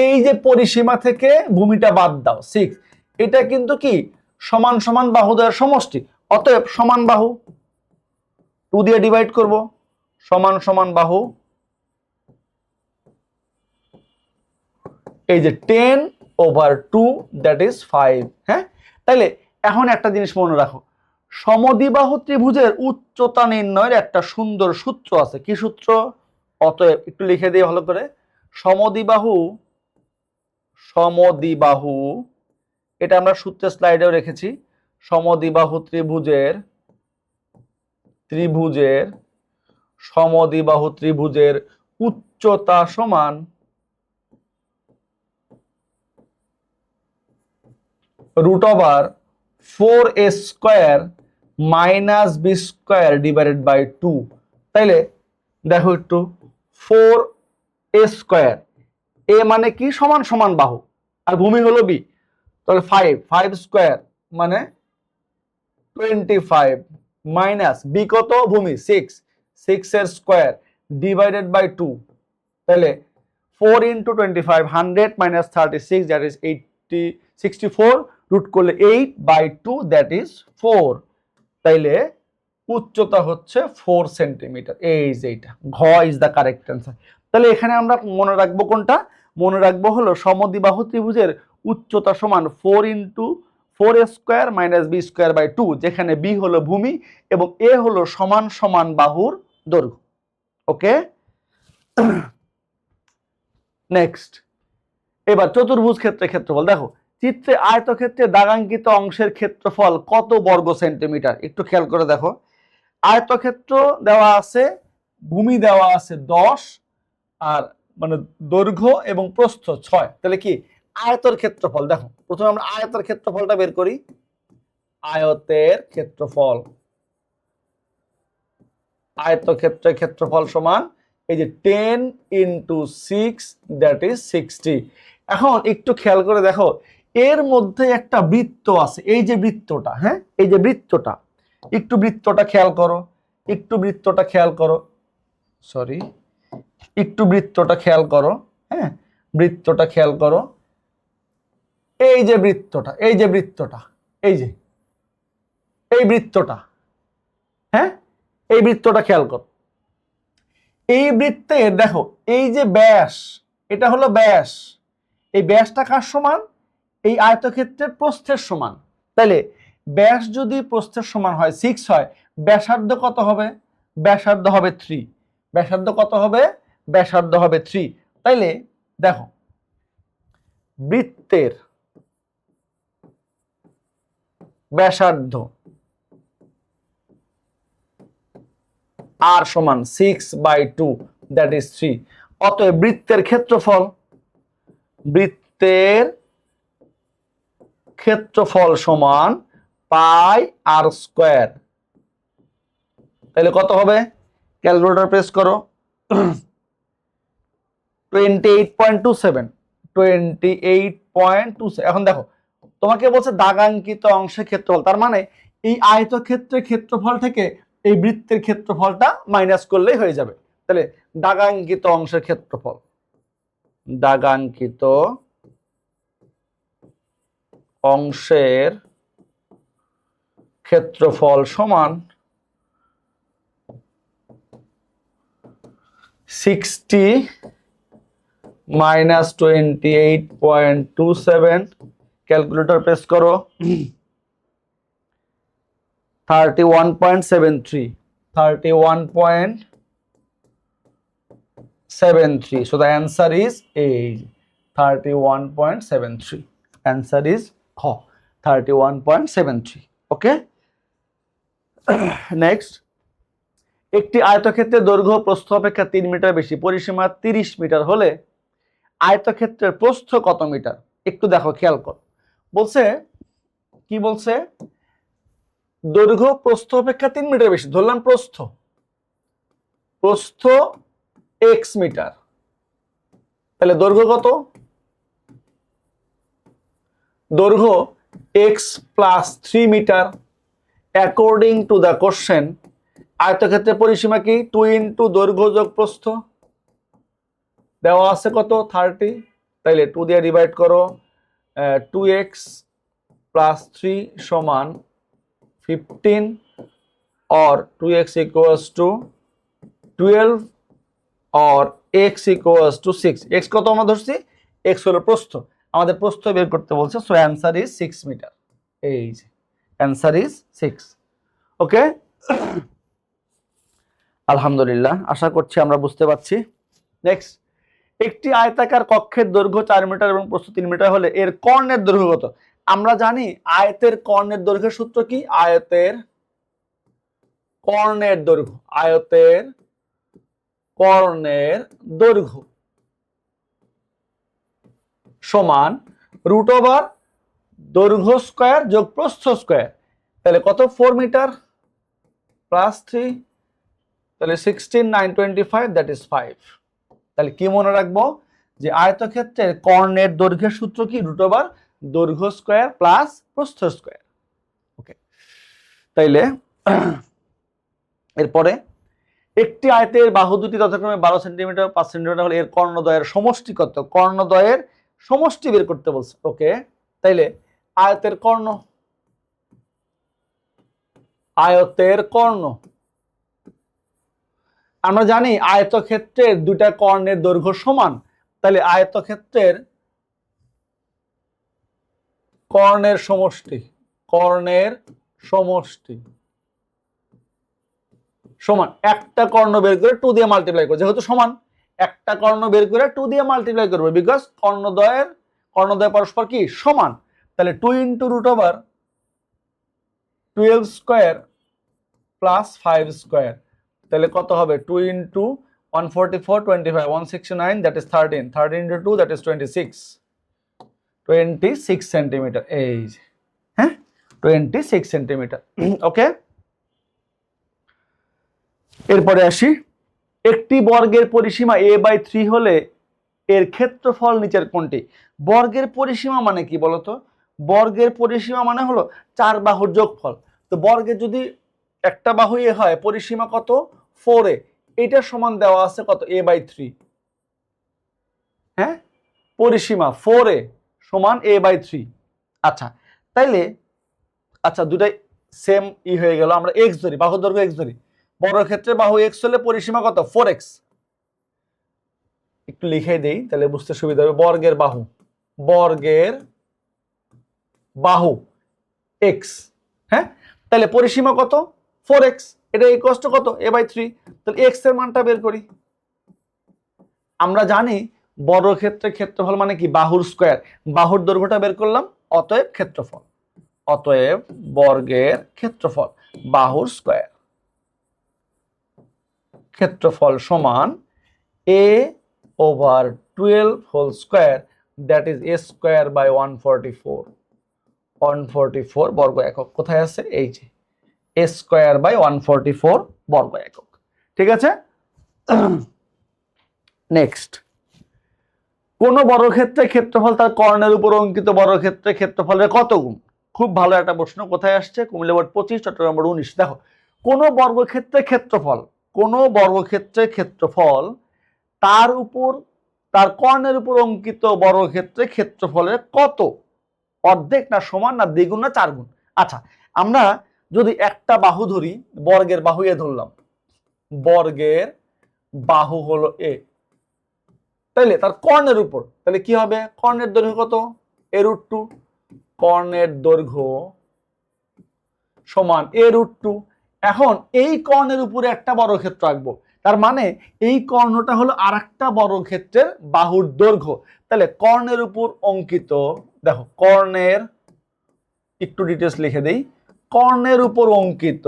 এই যে পরিসীমা থেকে ভূমিটা বাদ দাও 6, এটা কিন্তু কি সমান সমান বাহুদের সমষ্টি, অতএব সমান বাহু 2 দিয়ে ডিভাইড করব, সমান সমান বাহু এই যে 10/2 দ্যাট ইজ 5। হ্যাঁ, তাইলে এখন একটা জিনিস মনে রাখো, সমদ্বিবাহু ত্রিভুজের উচ্চতা নির্ণয়ের একটা সুন্দর সূত্র আছে। কি সূত্র? অতএব একটু লিখে দিই ভালো করে, সমদ্বিবাহু এটা আমরা সূত্রের স্লাইডেও রেখেছি, সমদ্বিবাহু ত্রিভুজের উচ্চতা সমান √4a² - b² / 2। তাইলে দেখো একটু, 4a², এ মানে কি সমান সমান বাহু, আর ভূমি হলো বি, তাহলে 5² মানে 25 মাইনাস বি কত? ভূমি 6, 6 এর স্কয়ার / 2, তাহলে 4 × 25 100 - 36 দ্যাট ইজ 64, রুট করলে 8/2 দ্যাট ইজ 4। তাইলে উচ্চতা হচ্ছে 4 সেন্টিমিটার। এই যে এটা ঘ ইজ দ্য কারেক্ট অ্যান্সার। তাহলে এখানে আমরা মনে রাখবো কোনটা? মনে রাখবো হলো সমদ্বিবাহু ত্রিভুজের উচ্চতা সমান 4 × 4a² - b² / 2, যেখানে বি হলো ভূমি এবং এ হলো সমান সমান বাহুর দৈর্ঘ্য। ওকে, নেক্সট, এবার চতুর্ভুজ ক্ষেত্রের ক্ষেত্রফল দেখো। চিত্রে আয়তক্ষেত্রে দাগাঙ্কিত অংশের ক্ষেত্রফল কত বর্গ সেন্টিমিটার? একটু খেয়াল করে দেখো, আয়তক্ষেত্র দেওয়া আছে, ভূমি দেওয়া আছে 10, আর মানে দৈর্ঘ্য এবং প্রস্থ 6, তাহলে কি আয়তের ক্ষেত্রফল? দেখো প্রথমে আমরা আয়তের ক্ষেত্রফলটা বের করি। আয়তের ক্ষেত্রফল সমান এই যে 10 × 6 দ্যাট ইজ 60। এখন একটু খেয়াল করে দেখো, এর মধ্যে একটা বৃত্ত আছে, এই যে বৃত্তটা, হ্যাঁ এই যে বৃত্তটা, একটু বৃত্তটা খেয়াল করো, সরি, একটু বৃত্তটা খেয়াল করো, হ্যাঁ বৃত্তটা খেয়াল করো, এই যে বৃত্তটা, এই বৃত্তটা, হ্যাঁ এই বৃত্তটা খেয়াল করো। এই বৃত্তের দেখো এই যে ব্যাস, এটা হলো ব্যাস, এই ব্যাসটা কার সমান? এই আয়তক্ষেত্রের প্রস্থের সমান। তাহলে ব্যাস যদি প্রস্থের সমান হয় 6 হয়, ব্যাসার্ধ কত হবে? ব্যাসার্ধ হবে 3। ব্যাসার্ধ কত হবে? ব্যাসার্ধ হবে 3। তাইলে দেখো, বৃত্তের ব্যাসার্ধ আর সমান 6/2 দ্যাট ইজ 3। অতএব বৃত্তের ক্ষেত্রফল সমান πr²। তাহলে কত হবে? ক্যালকুলেটর প্রেস করো, 28.27। এখন দেখো, তোমাকে বলছে দাগাঙ্কিত অংশের ক্ষেত্রফল, তার মানে এই আয়তক্ষেত্রের ক্ষেত্রফল থেকে এই বৃত্তের ক্ষেত্রফলটা মাইনাস করলেই হয়ে যাবে। তাহলে দাগাঙ্কিত অংশের ক্ষেত্রফল সমান 60 - 28.27। ক্যালকুলেটর প্রেস করো, 31.73। So the answer is A, 31.73. Answer is H, 31.73. Okay. Next, একটি আয়তক্ষেত্রের দৈর্ঘ্য প্রস্থ অপেক্ষা 3 মিটার বেশি, পরিসীমা 30 মিটার হলে আয়তক্ষেত্রের প্রস্থ কত মিটার? একটু দেখো, খেয়াল করো, বলছে কি বলছে, দৈর্ঘ্য প্রস্থ অপেক্ষা 3 মিটার বেশি, ধরলাম প্রস্থ x মিটার, তাহলে দৈর্ঘ্য কত? দৈর্ঘ্য x plus 3 metre. According to the question আয়তক্ষেত্রের পরিসীমা কি? 2 ইন্টু দৈর্ঘ্য যোগ প্রস্থ, দেওয়া আছে কত? 30, তাইলে 2 দিয়ে ডিভাইড করো, 2x প্লাস 3 সমান 15 और 2x equals to 12 और x equals to 6। x কত আমরা ধরছি? x হলো প্রস্থ, আমাদের প্রস্থ বের করতে বলছে, সো অ্যান্সার ইজ 6 মিটার। এই যে অ্যান্সার ইজ 6। ওকে, আলহামদুলিল্লাহ, আশা করছি আমরা বুঝতে পারছি। নেক্সট, একটি আয়তাকার কক্ষের দৈর্ঘ্য 4 মিটার এবং প্রস্থ 3 মিটার হলে এর কর্ণের দৈর্ঘ্য কত? আমরা জানি আয়তের কর্ণের দৈর্ঘ্যের সূত্র কি? আয়তের কর্ণের দৈর্ঘ্য, আয়তের কর্ণের দৈর্ঘ্য সমান রুট ওভার দৈর্ঘ্য স্কয়ার যোগ প্রস্থ স্কয়ার, তাহলে কত? 4 মিটার প্লাস 3, তাহলে 16 9 25, দ্যাট ইজ 5। তাহলে কি মনে রাখবো? যে আয়তক্ষেত্রের কর্ণের দৈর্ঘ্যের সূত্র কি? রুট ওভার দৈর্ঘ্য স্কয়ার প্লাস প্রস্থ স্কয়ার। ওকে, তাইলে এরপরে একটি আয়তের বাহু দুটি যথাক্রমে 12 সেন্টিমিটার 5 সেন্টিমিটার হলে এর কর্ণদ্বয়ের সমষ্টি কত? কর্ণদ্বয়ের সমষ্টি বের করতে বলছে। ওকে, তাইলে আয়তের কর্ণ, আয়তের কর্ণ আমরা জানি আয়তক্ষেত্রের দুইটা কর্ণের দৈর্ঘ্য সমান, তাহলে আয়তক্ষেত্রের কর্ণের সমষ্টি, কর্ণের সমষ্টি সমান একটা কর্ণ বের করে 2 দিয়ে মাল্টিপ্লাই করব, যেহেতু সমান একটা কর্ণ বের করে 2 দিয়ে মাল্টিপ্লাই করব, বিকজ কর্ণদ্বয় পরস্পর কি? সমান। তাহলে 2 into root over 12 square plus 5 square, তাহলে কত হবে? 2 into 144 25 169, that is 13 13 into 2, that is 26 centimetre. এই যে হ্যাঁ, 26 সেন্টিমিটার। ওকে, এরপরে আসি, একটি বর্গের পরিসীমা a/3 হলে এর ক্ষেত্রফল নিচের কোনটি? বর্গের পরিসীমা মানে কি বলতো? বর্গের পরিসীমা মানে হলো 4 বাহুর যোগফল। তো বর্গের যদি একটা বাহু এ হয়, পরিসীমা কত? 4a, এটা সমান দেওয়া আছে কত? a/3। হ্যাঁ, পরিসীমা 4a সমান a/3। আচ্ছা, তাইলে আচ্ছা দুটাই সেম হয়ে গেল, আমরা x ধরি, বাহুর দৈর্ঘ্য x ধরি। বর্গক্ষেত্রে বাহু x হলে পরিসীমা কত? 4x। একটু লিখে দেই তাহলে বুঝতে সুবিধা হবে। বর্গের বাহু, বর্গের বাহু x, হ্যাঁ, তাহলে পরিসীমা কত? 4x, এটা ইকুয়াল টু কত? a/3। তাহলে x এর মানটা বের করি। আমরা জানি বর্গক্ষেত্রের ক্ষেত্রফল মানে কি? বাহুর স্কয়ার, বাহুর দৈর্ঘ্যটা বের করলাম, অতএব ক্ষেত্রফল, অতএব বর্গের ক্ষেত্রফল বাহুর স্কয়ার, ক্ষেত্রফল সমান a/12 whole square, that is a square by 144। 144 বর্গ একক কোথায় আছে? এই যে a স্কয়ার বাই 144 বর্গ একক। ঠিক আছে, নেক্সট, কোন বর্গক্ষেত্রের ক্ষেত্রফল তার কর্ণের উপর অঙ্কিত বর্গক্ষেত্রের ক্ষেত্রফলের কত গুণ? খুব ভালো একটা প্রশ্ন। কোথায় আসছে? Comilla board 25, Chittagong board 19। দেখো, কোন বর্গক্ষেত্রের ক্ষেত্রফল, কোন বর্গক্ষেত্রের ক্ষেত্রফল তার উপর, তার কর্ণের উপর অঙ্কিত বর্গক্ষেত্রের ক্ষেত্রফলের কত? অর্ধেক না সমান না দ্বিগুণ না 4 গুণ? আচ্ছা, আমরা যদি একটা বাহু ধরি, বর্গের বাহু এ ধরলাম, বর্গের বাহু হলো এ, তাইলে তার কর্ণের উপর, তাহলে কি হবে? কর্ণের দৈর্ঘ্য কত? a√2। কর্ণের দৈর্ঘ্য সমান a√2। এখন এই কর্ণের উপরে একটা বর্গক্ষেত্র আঁকবো, তার মানে এই কর্ণটা হলো আর একটা বর্গক্ষেত্রের বাহুর দৈর্ঘ্য। তাহলে কর্ণের উপর অঙ্কিত, দেখো কর্ণের, একটু ডিটেলস লিখে দেই, কর্ণের উপর অঙ্কিত,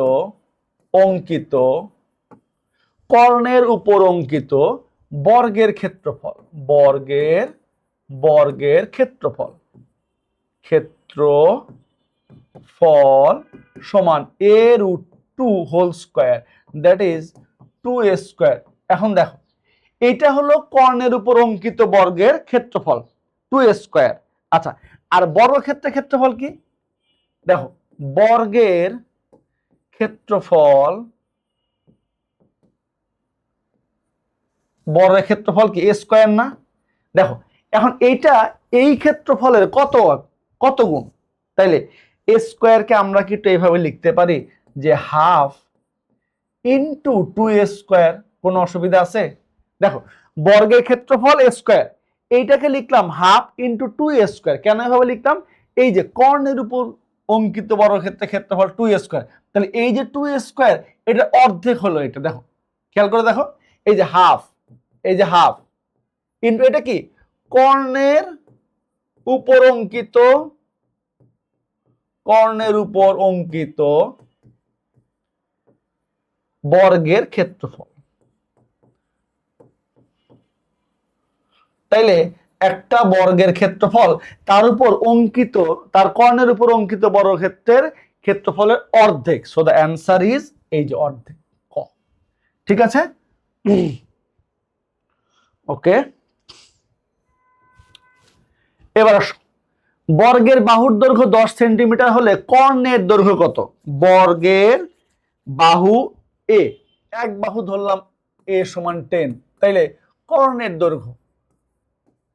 অঙ্কিত কর্ণের উপর অঙ্কিত বর্গের ক্ষেত্রফল, বর্গের, বর্গের ক্ষেত্রফল, ক্ষেত্রফল ফল সমান a root 2 whole square, that is 2a square. এখন দেখো এটা হলো কর্ণের উপর অঙ্কিত বর্গের ক্ষেত্রফল 2a স্কয়ার। আচ্ছা, আর বর্গক্ষেত্রের ক্ষেত্রফল কি? দেখো বর্গের ক্ষেত্রফল, বর্গের ক্ষেত্রফল কি a স্কয়ার না? দেখো এখন এইটা এই ক্ষেত্রফলের কত গুণ, তাইলে a স্কয়ারকে আমরা কি একটু এইভাবে লিখতে পারি যে হাফ ইন্টু 2a স্কয়ার। কোনো অসুবিধা আছে? দেখো বর্গের ক্ষেত্রফল a স্কয়ার, এইটাকে লিখলাম হাফ ইন্টু 2a স্কয়ার। কেন এভাবে লিখলাম? এই যে কর্ণের উপর অঙ্কিত বর্গক্ষেত্রের ক্ষেত্রফল 2a স্কয়ার, তাহলে এই যে 2a স্কয়ার এটা অর্ধেক হলো। এটা দেখো খেয়াল করে দেখো, এই যে হাফ, এই যে হাফ ইন্টু এটা কি কর্ণের উপর অঙ্কিত, কর্ণের উপর অঙ্কিত বর্গের ক্ষেত্রফল। তাইলে একটা বর্গের ক্ষেত্রফল তার উপর অঙ্কিত, তার কর্ণের উপর অঙ্কিত বর্গক্ষেত্রের ক্ষেত্রফলের অর্ধেক। সো দ্য অ্যান্সার ইজ এই যে অর্ধেক, ক। ঠিক আছে, ওকে। এবার বর্গের বাহুর দৈর্ঘ্য 10 সেন্টিমিটার হলে কর্ণের দৈর্ঘ্য কত? বর্গের বাহু এ, এক বাহু ধরলাম এ সমান 10, তাইলে কর্ণের দৈর্ঘ্য,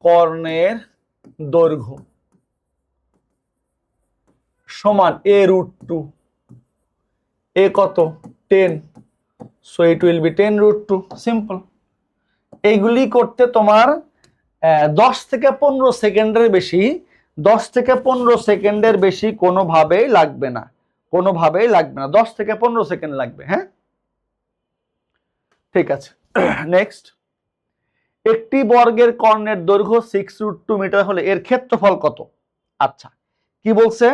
কর্ণের দৈর্ঘ্য সমান a root 2, এ কত 10, so it will be 10 root 2, simple. এইগুলি করতে তোমার 10 থেকে 15 সেকেন্ডের বেশি, 10 থেকে 15 সেকেন্ডের বেশি কোনোভাবেই লাগবে না, কোনোভাবেই লাগবে না, 10 থেকে 15 সেকেন্ড লাগবে। হ্যাঁ, ঠিক আছে। নেক্সট, একটি বর্গের কর্ণের দৈর্ঘ্য 6 root 2 মিটার হলে এর ক্ষেত্রফল কত? আচ্ছা, কি বলছে?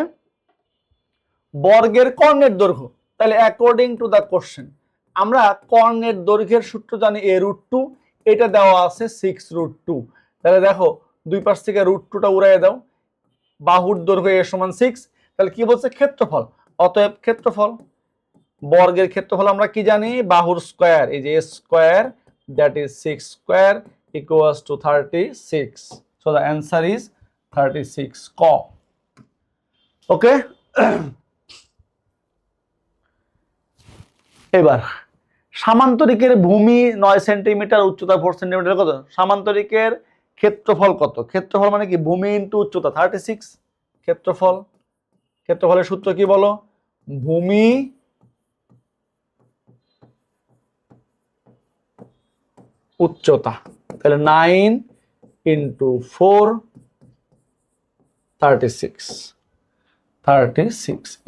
বর্গের কর্ণের দৈর্ঘ্য, তাহলে অ্যাকর্ডিং টু দ্য কোশ্চেন আমরা কর্ণের দৈর্ঘ্যের সূত্র জানি a root 2, এটা দেওয়া আছে 6 root 2। তাহলে দেখো দুই পাশ থেকে root 2টা উড়াইয়ে দাও, বাহুর দৈর্ঘ্য a সমান 6, তাহলে কি বলছে? ক্ষেত্রফল। অতএব ক্ষেত্রফল, বর্গের ক্ষেত্রফল আমরা কি জানি? বাহুর স্কয়ার, এই যে a square, that is 6 square equals two 36। So the answer is 36, ক। ওকে। এবার সামান্তরিকের ভূমি 9 সেন্টিমিটার, উচ্চতা 4 সেন্টিমিটার, কত? সামান্তরিকের ক্ষেত্রফল কত? ক্ষেত্রফল মানে কি? ভূমি ইন্টু উচ্চতা, 36 ক্ষেত্রফল। ক্ষেত্রফলের সূত্র কি বলো? ভূমি উচ্চতা, তাহলে 9 ইন্টু 4 36,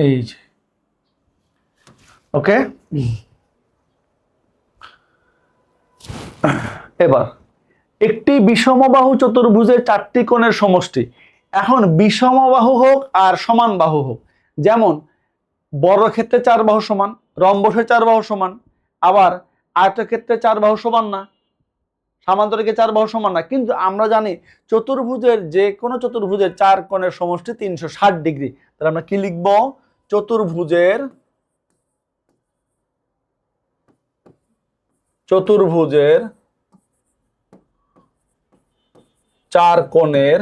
এই যে, ওকে। এবার একটি বিষমবাহু চতুর্ভুজের 4টি কোণের সমষ্টি। এখন বিষমবাহু হোক আর সমান বাহু হোক, যেমন বর্গক্ষেত্রে 4 বাহু সমান, রম্বসের 4 বাহু সমান, আবার আয়তক্ষেত্রে 4 বাহু সমান না, সামান্তরিকে 4 বাহু সমান না, কিন্তু আমরা জানি চতুর্ভুজের, যে কোনো চতুর্ভুজের 4 কোণের সমষ্টি 360 ডিগ্রি। তাহলে আমরা কি লিখব? চতুর্ভুজের 4 কোণের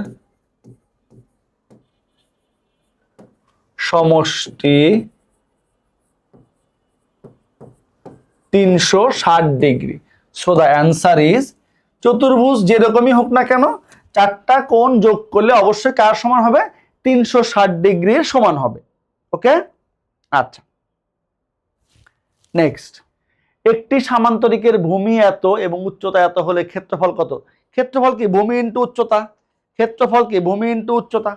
সমষ্টি 360 degree. So the answer is, চতুর্ভুজ যেরকমই হোক না কেন 4টা কোণ যোগ করলে অবশ্যই কার সমান হবে? 360 ডিগ্রির সমান হবে। ওকে, আচ্ছা। নেক্সট, একটি সামান্তরিকের ভূমি এত এবং উচ্চতা এত হলে ক্ষেত্রফল কত? ক্ষেত্রফল কি? ভূমি ইন্টু উচ্চতা। ক্ষেত্রফল কি? ভূমি ইন্টু উচ্চতা।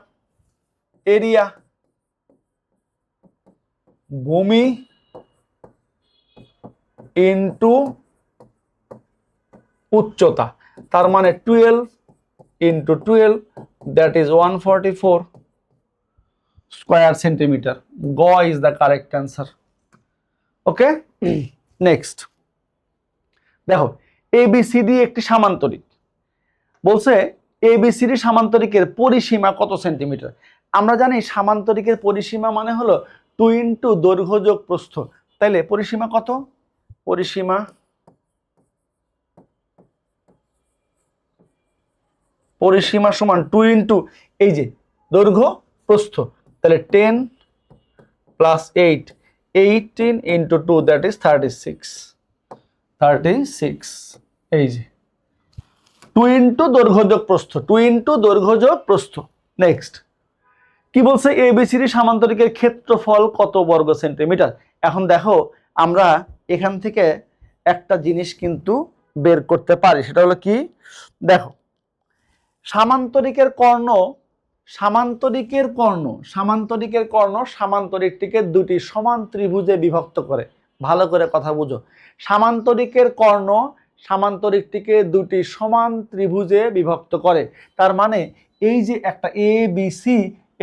এরিয়া, ভূমি ইন্টু উচ্চতা, তার মানে 12 into 12, that is 144 square centimetre. গ is the correct answer. Okay. Next দেখো, এবিসিডি একটি সামান্তরিক। বলছে এবিসিডি সামান্তরিকের পরিসীমা কত সেন্টিমিটার? আমরা জানি সামান্তরিকের পরিসীমা মানে হলো 2 ইন্টু দৈর্ঘ্য যোগ প্রস্থ। তাইলে পরিসীমা কত? পরিসীমা সমান 2 ইন্টু এই যে দৈর্ঘ্য প্রস্থ, তাহলে 10 প্লাস 8, 18 ইন্টু 2 দ্যাট ইজ 36। এই যে 2 ইন্টু দৈর্ঘ্য যোগ প্রস্থ, 2 ইন্টু দৈর্ঘ্য যোগ প্রস্থ। নেক্সট কি বলছে? এবিসিডি সামান্তরিকের ক্ষেত্রফল কত বর্গ সেন্টিমিটার। এখন দেখো আমরা এখান থেকে একটা জিনিস কিন্তু বের করতে পারি, সেটা হলো কি, দেখো সামান্তরিকের কর্ণ সামান্তরিকটিকে দুটি সমান ত্রিভুজে বিভক্ত করে। ভালো করে কথা বুঝো, সামান্তরিকের কর্ণ সামান্তরিকটিকে দুটি সমান ত্রিভুজে বিভক্ত করে। তার মানে এই যে একটা এ বি সি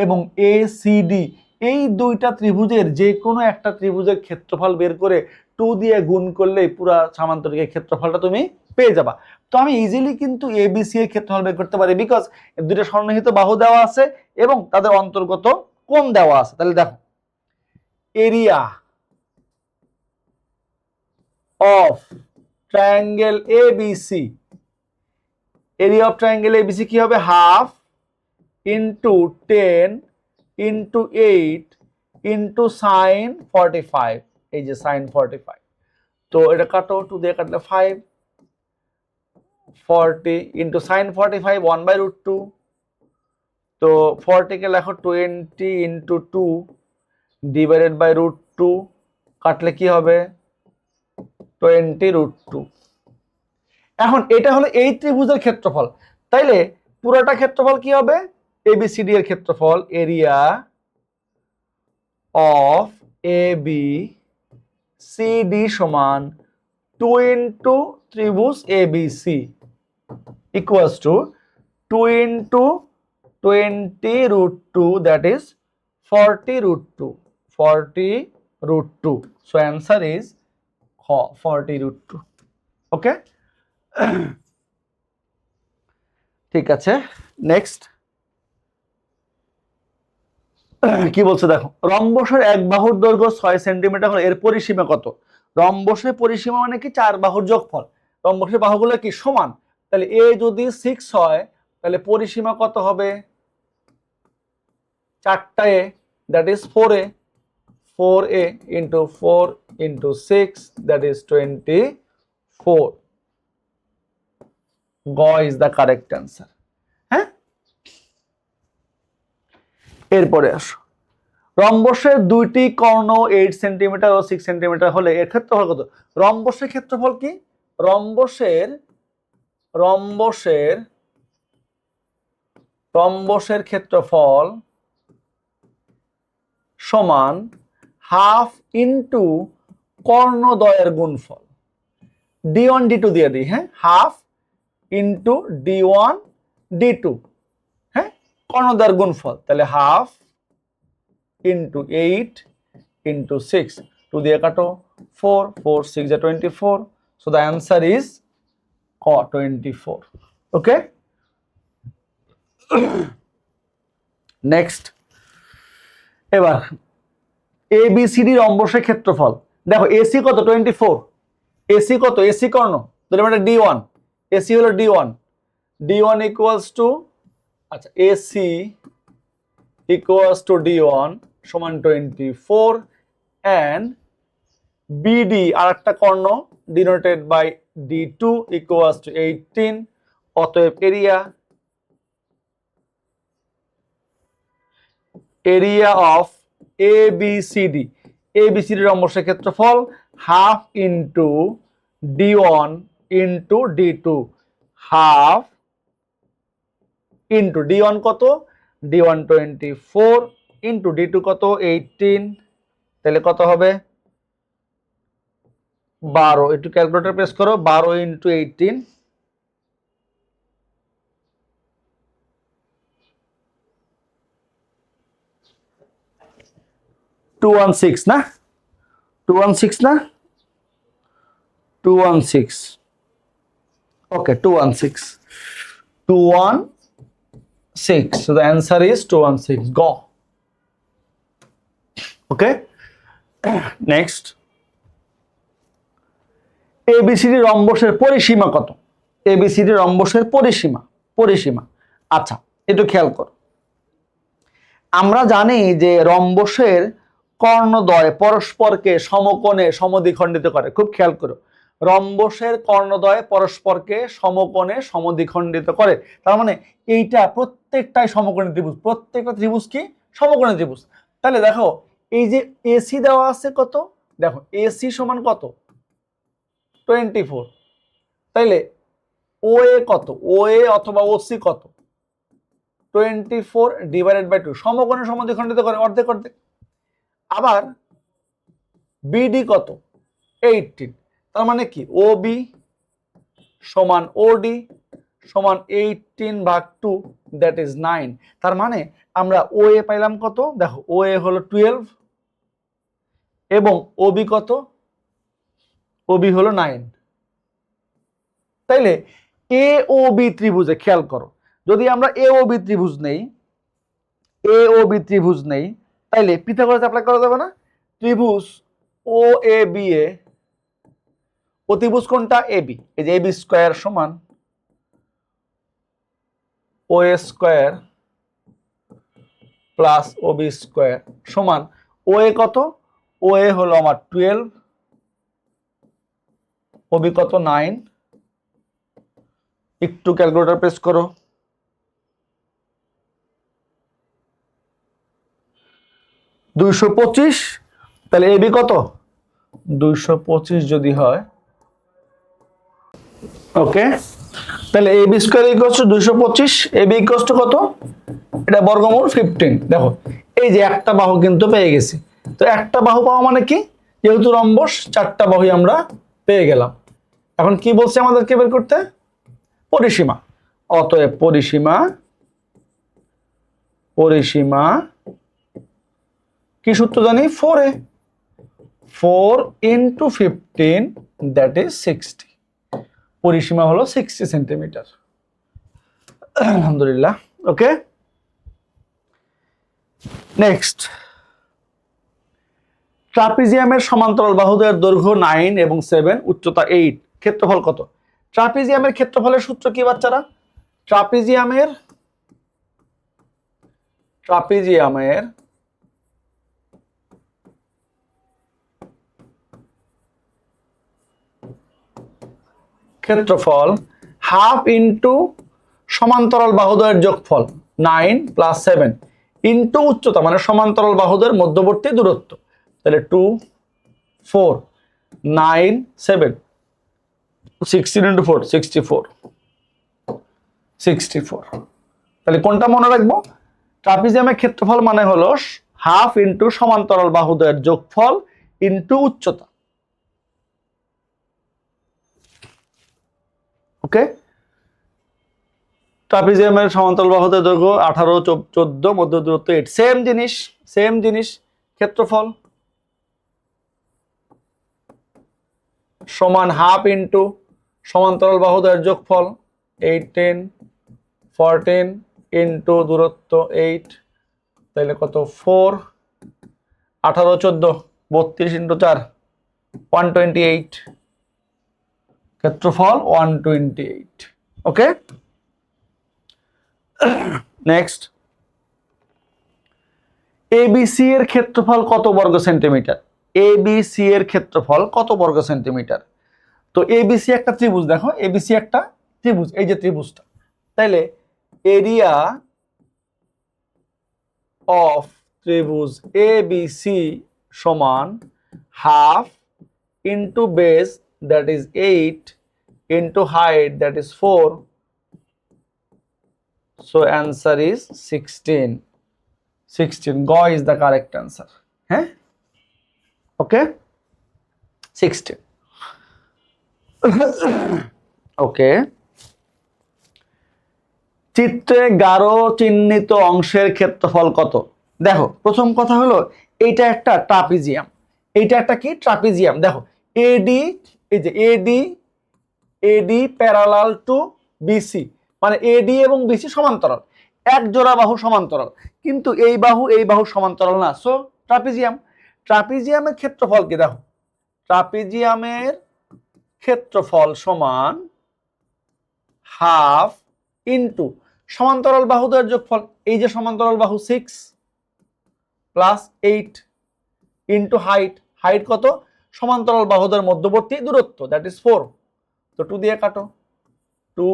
এবং এ সি ডি, এই দুইটা ত্রিভুজের যে কোনো একটা ত্রিভুজের ক্ষেত্রফল বের করে 2 দিয়ে গুণ করলেই পুরো সামান্তরিকের ক্ষেত্রফলটা তুমি পেয়ে যাবা। তো আমি ইজিলি কিন্তু এবিসি এর ক্ষেত্রফল বের করতে পারি, বিকজ দুটো সন্নিহিত বাহু দেওয়া আছে এবং তাদের অন্তর্গত কোণ দেওয়া আছে। তাহলে দেখো area of triangle ABC, area of triangle ABC কি হবে? Half into 10 into 8 into sign 45। এই যে সাইন 45, তো এটা কাটো, 2 দিয়ে কাটলে 5, 40 ইন্টু সাইন 45 1/√2। তো 40 কে লেখো 20 ইন্টু 2 ডিভাইডেড বাই √2, কাটলে কি হবে? 20√2। এখন এটা হলো এই ত্রিভুজের ক্ষেত্রফল, তাইলে পুরোটা ক্ষেত্রফল কি হবে? এবিসিডি এর ক্ষেত্রফল, এরিয়া অফ এবি সিডি সমান 2 ইন্টু ত্রিভুজ ABC equals to 2 into 20√2 that is 40√2. So answer is 40√2. Okay? ঠিক আছে, নেক্সট কি বলছে দেখো, রম্বসের এক বাহুর দৈর্ঘ্য 6 সেন্টিমিটার হলে এর পরিসীমা কত? রম্বসের পরিসীমা মানে কি 4 বাহুর যোগফল। রম্বসের বাহুগুলো কি সমান, তাহলে এ যদি 6 হয় তাহলে পরিসীমা কত হবে? 4টা A, that is 4a, 4a into 4 into 6 that is 24। গ ইজ দ্য কারেক্ট অ্যান্সার। হ্যাঁ, এরপরে আসো, রম্বসের দুইটি কর্ণ 8 সেন্টিমিটার ও 6 সেন্টিমিটার হলে এর ক্ষেত্রফল কত? রম্বসের ক্ষেত্রফল কি? রম্বসের ক্ষেত্রফল সমান হাফ ইন্টু কর্ণদ্বয়ের গুণফল। d1 d2 দিয়ে দিই, হ্যাঁ, হাফ ইন্টু d1 d2, হ্যাঁ, কর্ণদ্বয়ের গুণফল, তাহলে হাফ ইন্টু 8 ইন্টু 6, 2 দিয়ে কাটো 4, 4 6 24, so the answer is 24. Okay? Next, এবার এবিসিডি রম্বসের ক্ষেত্রফল দেখো, এসি কত? 24। এসি কত? এসি কর্ণ ধরলাম এটা d1, এসি হলো d1 ইকুয়ালস টু, আচ্ছা, এসি ইকুয়ালস টু d1 সমান 24 and বিডি আর একটা কর্ণ denoted by d2 equals to 18। অতএব এরিয়া অফ এবিসিডি, এবিসিডি রম্বসের ক্ষেত্রফল half into d1 into d2, half into d1 কত? d1 24 ইন্টু d2 কত? 18, তাহলে কত হবে? 12। একটু ক্যালকুলেটর প্রেস করো, 12 ইন্টু 18, 216 না? 216 না? 216, ওকে, 216 6. So the answer is 216. Go. Okay. Next. ABCD রম্বসের পরিসীমা কত? ABCD রম্বসের পরিসীমা। আচ্ছা, একটু খেয়াল করো। আমরা জানি যে রম্বসের কর্ণদ্বয় পরস্পরকে সমকোণে সমদ্বিখণ্ডিত করে। খুব খেয়াল করো, রম্বসের কর্ণদ্বয় পরস্পরকে সমকোণে সমদ্বিখণ্ডিত করে। তার মানে এইটা প্রত্যেকটাই সমকোণী ত্রিভুজ। প্রত্যেকটা ত্রিভুজ কি সমকোণী ত্রিভুজ। তাহলে দেখো, এই যে এসি দেওয়া আছে কত, দেখো এসি সমান কত 24। তাইলে ওএ কত, ওএ অথবা ওসি কত 24/2, সমকোণে সমদ্বিখণ্ডিত করে অর্ধেক অর্ধেক। আবার বিডি কত 18, তার মানে কি ওবি সমান ওডি সমান 18/2, দ্যাট ইজ 9। তার মানে আমরা ওএ পাইলাম কত, দেখো ওএ হলো 12 এবং ওবি কত, ওবি হলো 9। তাইলে এ ও বি ত্রিভুজে খেয়াল করো, যদি আমরা এ ও বি ত্রিভুজ নেই তাইলে পিথাগোরাস অ্যাপ্লাই করা যাবে না? ত্রিভুজ ও এ বি এ, অতিভুজ কোনটা এবি, এই যে এবি স্কয়ার সমান ও এ স্কয়ার প্লাস ওবি স্কয়ার সমান ও এ কত, ও এ হলো আমার 12, ওবি কত 9। একটু ক্যালকুলেটর প্রেস করো, 225। তাহলে এবি কত 225 যদি হয়, ওকে, তাহলে AB square equals to 225, AB equals to কত, এটা বর্গমূল 15। দেখো এই যে একটা বাহু কিন্তু পেয়ে গেছি। তো একটা বাহু পাওয়া মানে কি, যেহেতু রম্বস চারটা বাহুই আমরা পেয়ে গেলাম। এখন কি বলছে আমাদেরকে বের করতে, পরিসীমা। অতএব পরিসীমা কি সূত্র জানি, 4a, 4 × 15, দ্যাট ইজ 60। পরিসীমা হলো 60 সেন্টিমিটার। আলহামদুলিল্লাহ। ওকে, নেক্সট। ট্রাপিজিয়ামের সমান্তরাল বাহুদ্বয়ের দৈর্ঘ্য 9 এবং 7, উচ্চতা 8, ক্ষেত্রফল কত? ট্রাপিজিয়ামের ক্ষেত্রফলের সূত্র কি বাচ্চারা? ট্রাপিজিয়ামের ক্ষেত্রফল হাফ ইন্টু সমান্তরাল বাহুদ্বয়ের যোগফল 9 + 7 ইন্টু উচ্চতা, মানে সমান্তরাল বাহুদ্বয়ের মধ্যবর্তী দূরত্ব। তাহলে 2 4 9 7 16 × 4 64। তাহলে কোনটা মনে রাখবো? ট্রাপিজিয়ামের ক্ষেত্রফল মানে হলো হাফ ইন্টু সমান্তরাল বাহুদ্বয়ের যোগফল ইন্টু উচ্চতা। ওকে, ট্রাপিজিয়ামের সমান্তরাল বাহুদ্বয়ের দৈর্ঘ্য 18 14, মধ্য দূরত্ব 8। সেম জিনিস ক্ষেত্রফল সমান হাফ ইন্টু সমান্তরাল বাহুদ্বয়ের যোগফল 18 14 ইন্টু দূরত্ব 8। তাহলে কত 4 18 14 32 × 4 128, ক্ষেত্রফল 128। ওকে, নেক্সট। এবিসি এর ক্ষেত্রফল কত বর্গ সেন্টিমিটার? এবিসি এর ক্ষেত্রফল কত বর্গ সেন্টিমিটার? তো এবিসি একটা ত্রিভুজ, দেখো এবিসি একটা ত্রিভুজ, এই যে ত্রিভুজটা। তাইলে এরিয়া অফ ত্রিভুজ এবিসি সমান half into base, that is 8, into height, that is 4. So answer is 16. Go is the correct answer. হ্যাঁ, ওকে, 16. ওকে, চিত্রে গাঢ় চিহ্নিত অংশের ক্ষেত্রফল কত? দেখো প্রথম কথা হলো এইটা একটা ট্রাপিজিয়াম, এইটা একটা কি ট্রাপিজিয়াম। দেখো এডি, এই যে এডি প্যারালাল টু বিসি, মানে এডি এবং বিসি সমান্তরাল। এক জোড়া বাহু সমান্তরাল, কিন্তু এই বাহু সমান্তরাল না, সো ট্রাপিজিয়ামের ক্ষেত্রফল কি দেখো, ট্রাপিজিয়ামের ক্ষেত্রফল সমান হাফ ইন্টু সমান্তরাল বাহুদের যোগফল, এই যে সমান্তরাল বাহু 6 প্লাস 8 ইন্টু হাইট কত, সমান্তরাল বাহুদের মধ্যবর্তী দূরত্ব দ্যাট ইজ 4, তো 2 দিয়ে কাটো, 2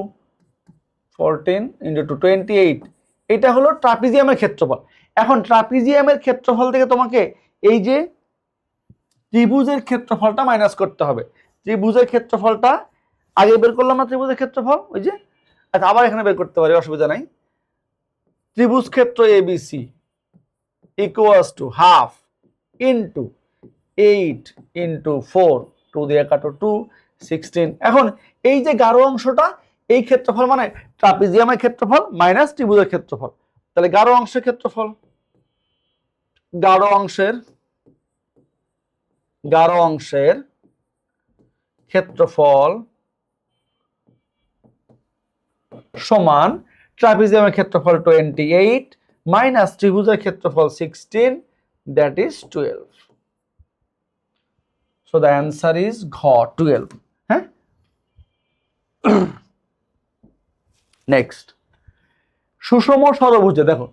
14 ইন্টু 2 28, এটা হলো ট্রাপিজিয়ামের ক্ষেত্রফল। এখন ট্রাপিজিয়ামের ক্ষেত্রফল থেকে তোমাকে এই যে ত্রিভুজের ক্ষেত্রফলটা মাইনাস করতে হবে। ত্রিভুজের ক্ষেত্রফলটা আগে বের করলাম না, ত্রিভুজের ক্ষেত্রফল ওই যে, আচ্ছা আবার এখানে বের করতে পারি, অসুবিধা নাই। ত্রিভুজ ক্ষেত্র ABC equals to half into 8 into 4, 2 দিয়ে কাটো 2 16। এখন এই যে গাঢ় অংশটা, এই ক্ষেত্রফল মানে ট্রাপিজিয়ামের ক্ষেত্রফল মাইনাস ত্রিভুজের ক্ষেত্রফল, তাহলে গাঢ় অংশের ক্ষেত্রফল, গাঢ় অংশের ক্ষেত্রফল সমান ট্রাপিজিয়ামের ক্ষেত্রফল 28 মাইনাস ত্রিভুজের ক্ষেত্রফল 16 that is 12। So the answer is ঘ 12। হ্যাঁ, নেক্সট সুষম ষড়ভুজে দেখো,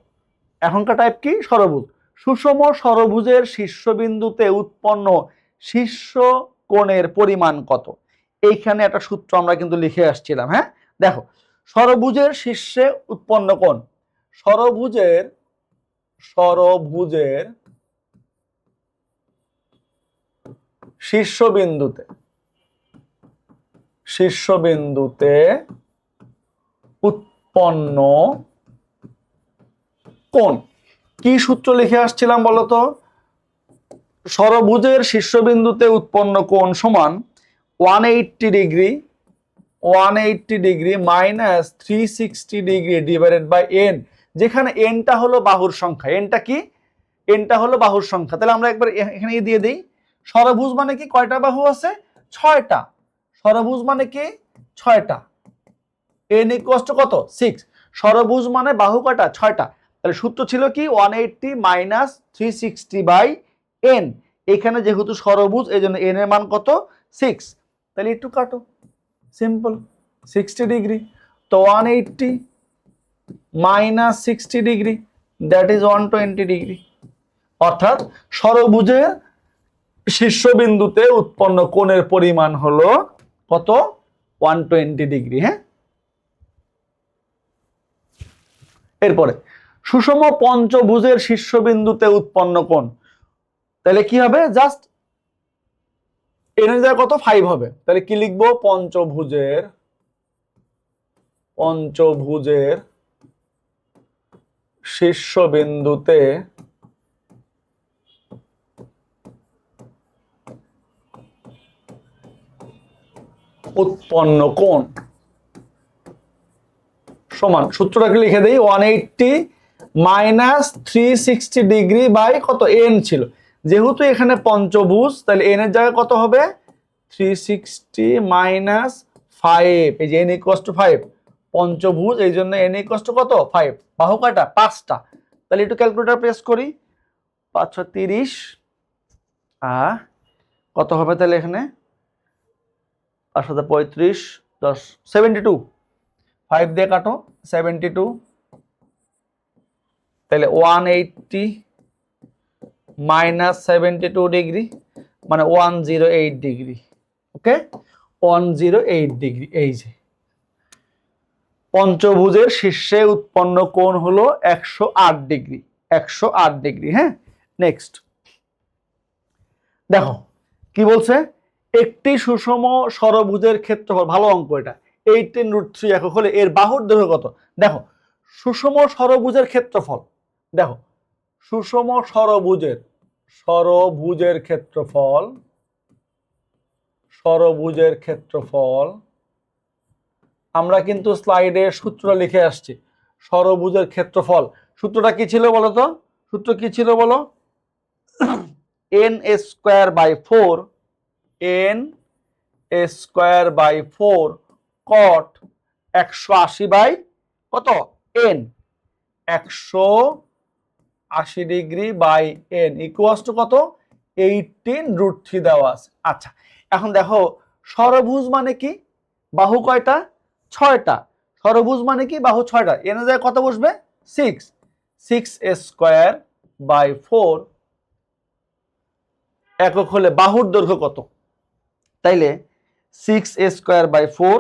এখনকার টাইপ কি, ষড়ভুজ। সুষম ষড়ভুজের শীর্ষবিন্দুতে উৎপন্ন শীর্ষ কোণের পরিমাণ কত, এইখানে একটা সূত্র আমরা কিন্তু লিখে আসছিলাম। হ্যাঁ, দেখো ষড়ভুজের শীর্ষে উৎপন্ন কোণ, ষড়ভুজের শীর্ষবিন্দুতে উৎপন্ন কোণ, কি সূত্র লিখে আসছিলাম বলতো, ষড়ভুজের শীর্ষবিন্দুতে উৎপন্ন কোণ সমান 180 degree minus 360 degree divided by n, যেখানে nটা হলো বাহুর সংখ্যা। nটা কি, nটা হলো বাহুর সংখ্যা। তাহলে আমরা একবার এখানে দিয়ে দেই, ষড়ভুজ মানে কি, কয়টা বাহু আছে, 6টা। ষড়ভুজ মানে কি 6টা, n ইকুয়ালস টু কত, 6। ষড়ভুজ মানে বাহু কয়টা, 6টা। তাহলে সূত্র ছিল কি 180 মাইনাস 360 বাই n, এখানে যেহেতু ষড়ভুজ এই জন্য n এর মান কত, 6। তাহলে একটু কাটো, সিম্পল, 60 ডিগ্রি, তো 180 minus 60 degree that is 120 degree, অর্থাৎ ষড়ভুজের শীর্ষবিন্দুতে উৎপন্ন কোণের পরিমাণ হলো কত, 120 ডিগ্রি। হ্যাঁ, এরপরে সুষম পঞ্চভুজের শীর্ষবিন্দুতে উৎপন্ন কোণ, তাহলে কি হবে, জাস্ট এর জায়গায় কত, 5 হবে। তাহলে কি লিখবো, পঞ্চভুজের শীর্ষবিন্দুতে উৎপন্ন কোণ সমান, সূত্রটাকে লিখে দেই, 180 মাইনাস 360 ডিগ্রি বাই কত, n ছিল, যেহেতু এখানে পঞ্চভুজ তাহলে n এর জায়গায় কত হবে, 360 মাইনাস 5, এই যে n ইকুয়ালস টু 5, পঞ্চভুজ এই জন্য n ইকুয়ালস টু কত, 5, বাহু কয়টা, 5টা। তাহলে একটু ক্যালকুলেটর প্রেস করি, 5 × 30 কত হবে, তাহলে এখানে 5 × 35 10 72, 5 দিয়ে কাটো 72, তাহলে 180 মাইনাস 72 ডিগ্রি মানে 108 ডিগ্রি। ওকে, 108 ডিগ্রি, এই যে পঞ্চভুজের শীর্ষে উৎপন্ন কোণ হলো 108 ডিগ্রি, 108 ডিগ্রি। হ্যাঁ, নেক্সট দেখো কি বলছে, একটি সুষম ষড়ভুজের ক্ষেত্রফল, ভালো অঙ্ক এটা, 18√3 একক হলে এর বাহুর দৈর্ঘ্য কত। দেখো সুষম ষড়ভুজের ক্ষেত্রফল, দেখো সুষম ষড়ভুজের ক্ষেত্রফল আমরা কিন্তু স্লাইডে সূত্র লিখে আসছি। ষড়ভুজের ক্ষেত্রফল সূত্রটা কি ছিল বলো তো, সূত্র কি ছিল বলো, n² বাই 4 cot 180 বাই কত, n, 180 degree by n equals to কত 18√3 দেওয়া আছে। আচ্ছা এখন দেখো ষড়ভুজ মানে কি, বাহু কয়টা, 6টা। ষড়ভুজ মানে কি, বাহু 6টা। এর জায়গায় কত বসবে 6 বাই 4 একক হলে বাহুর দৈর্ঘ্য কত, তাইলে 6 by 4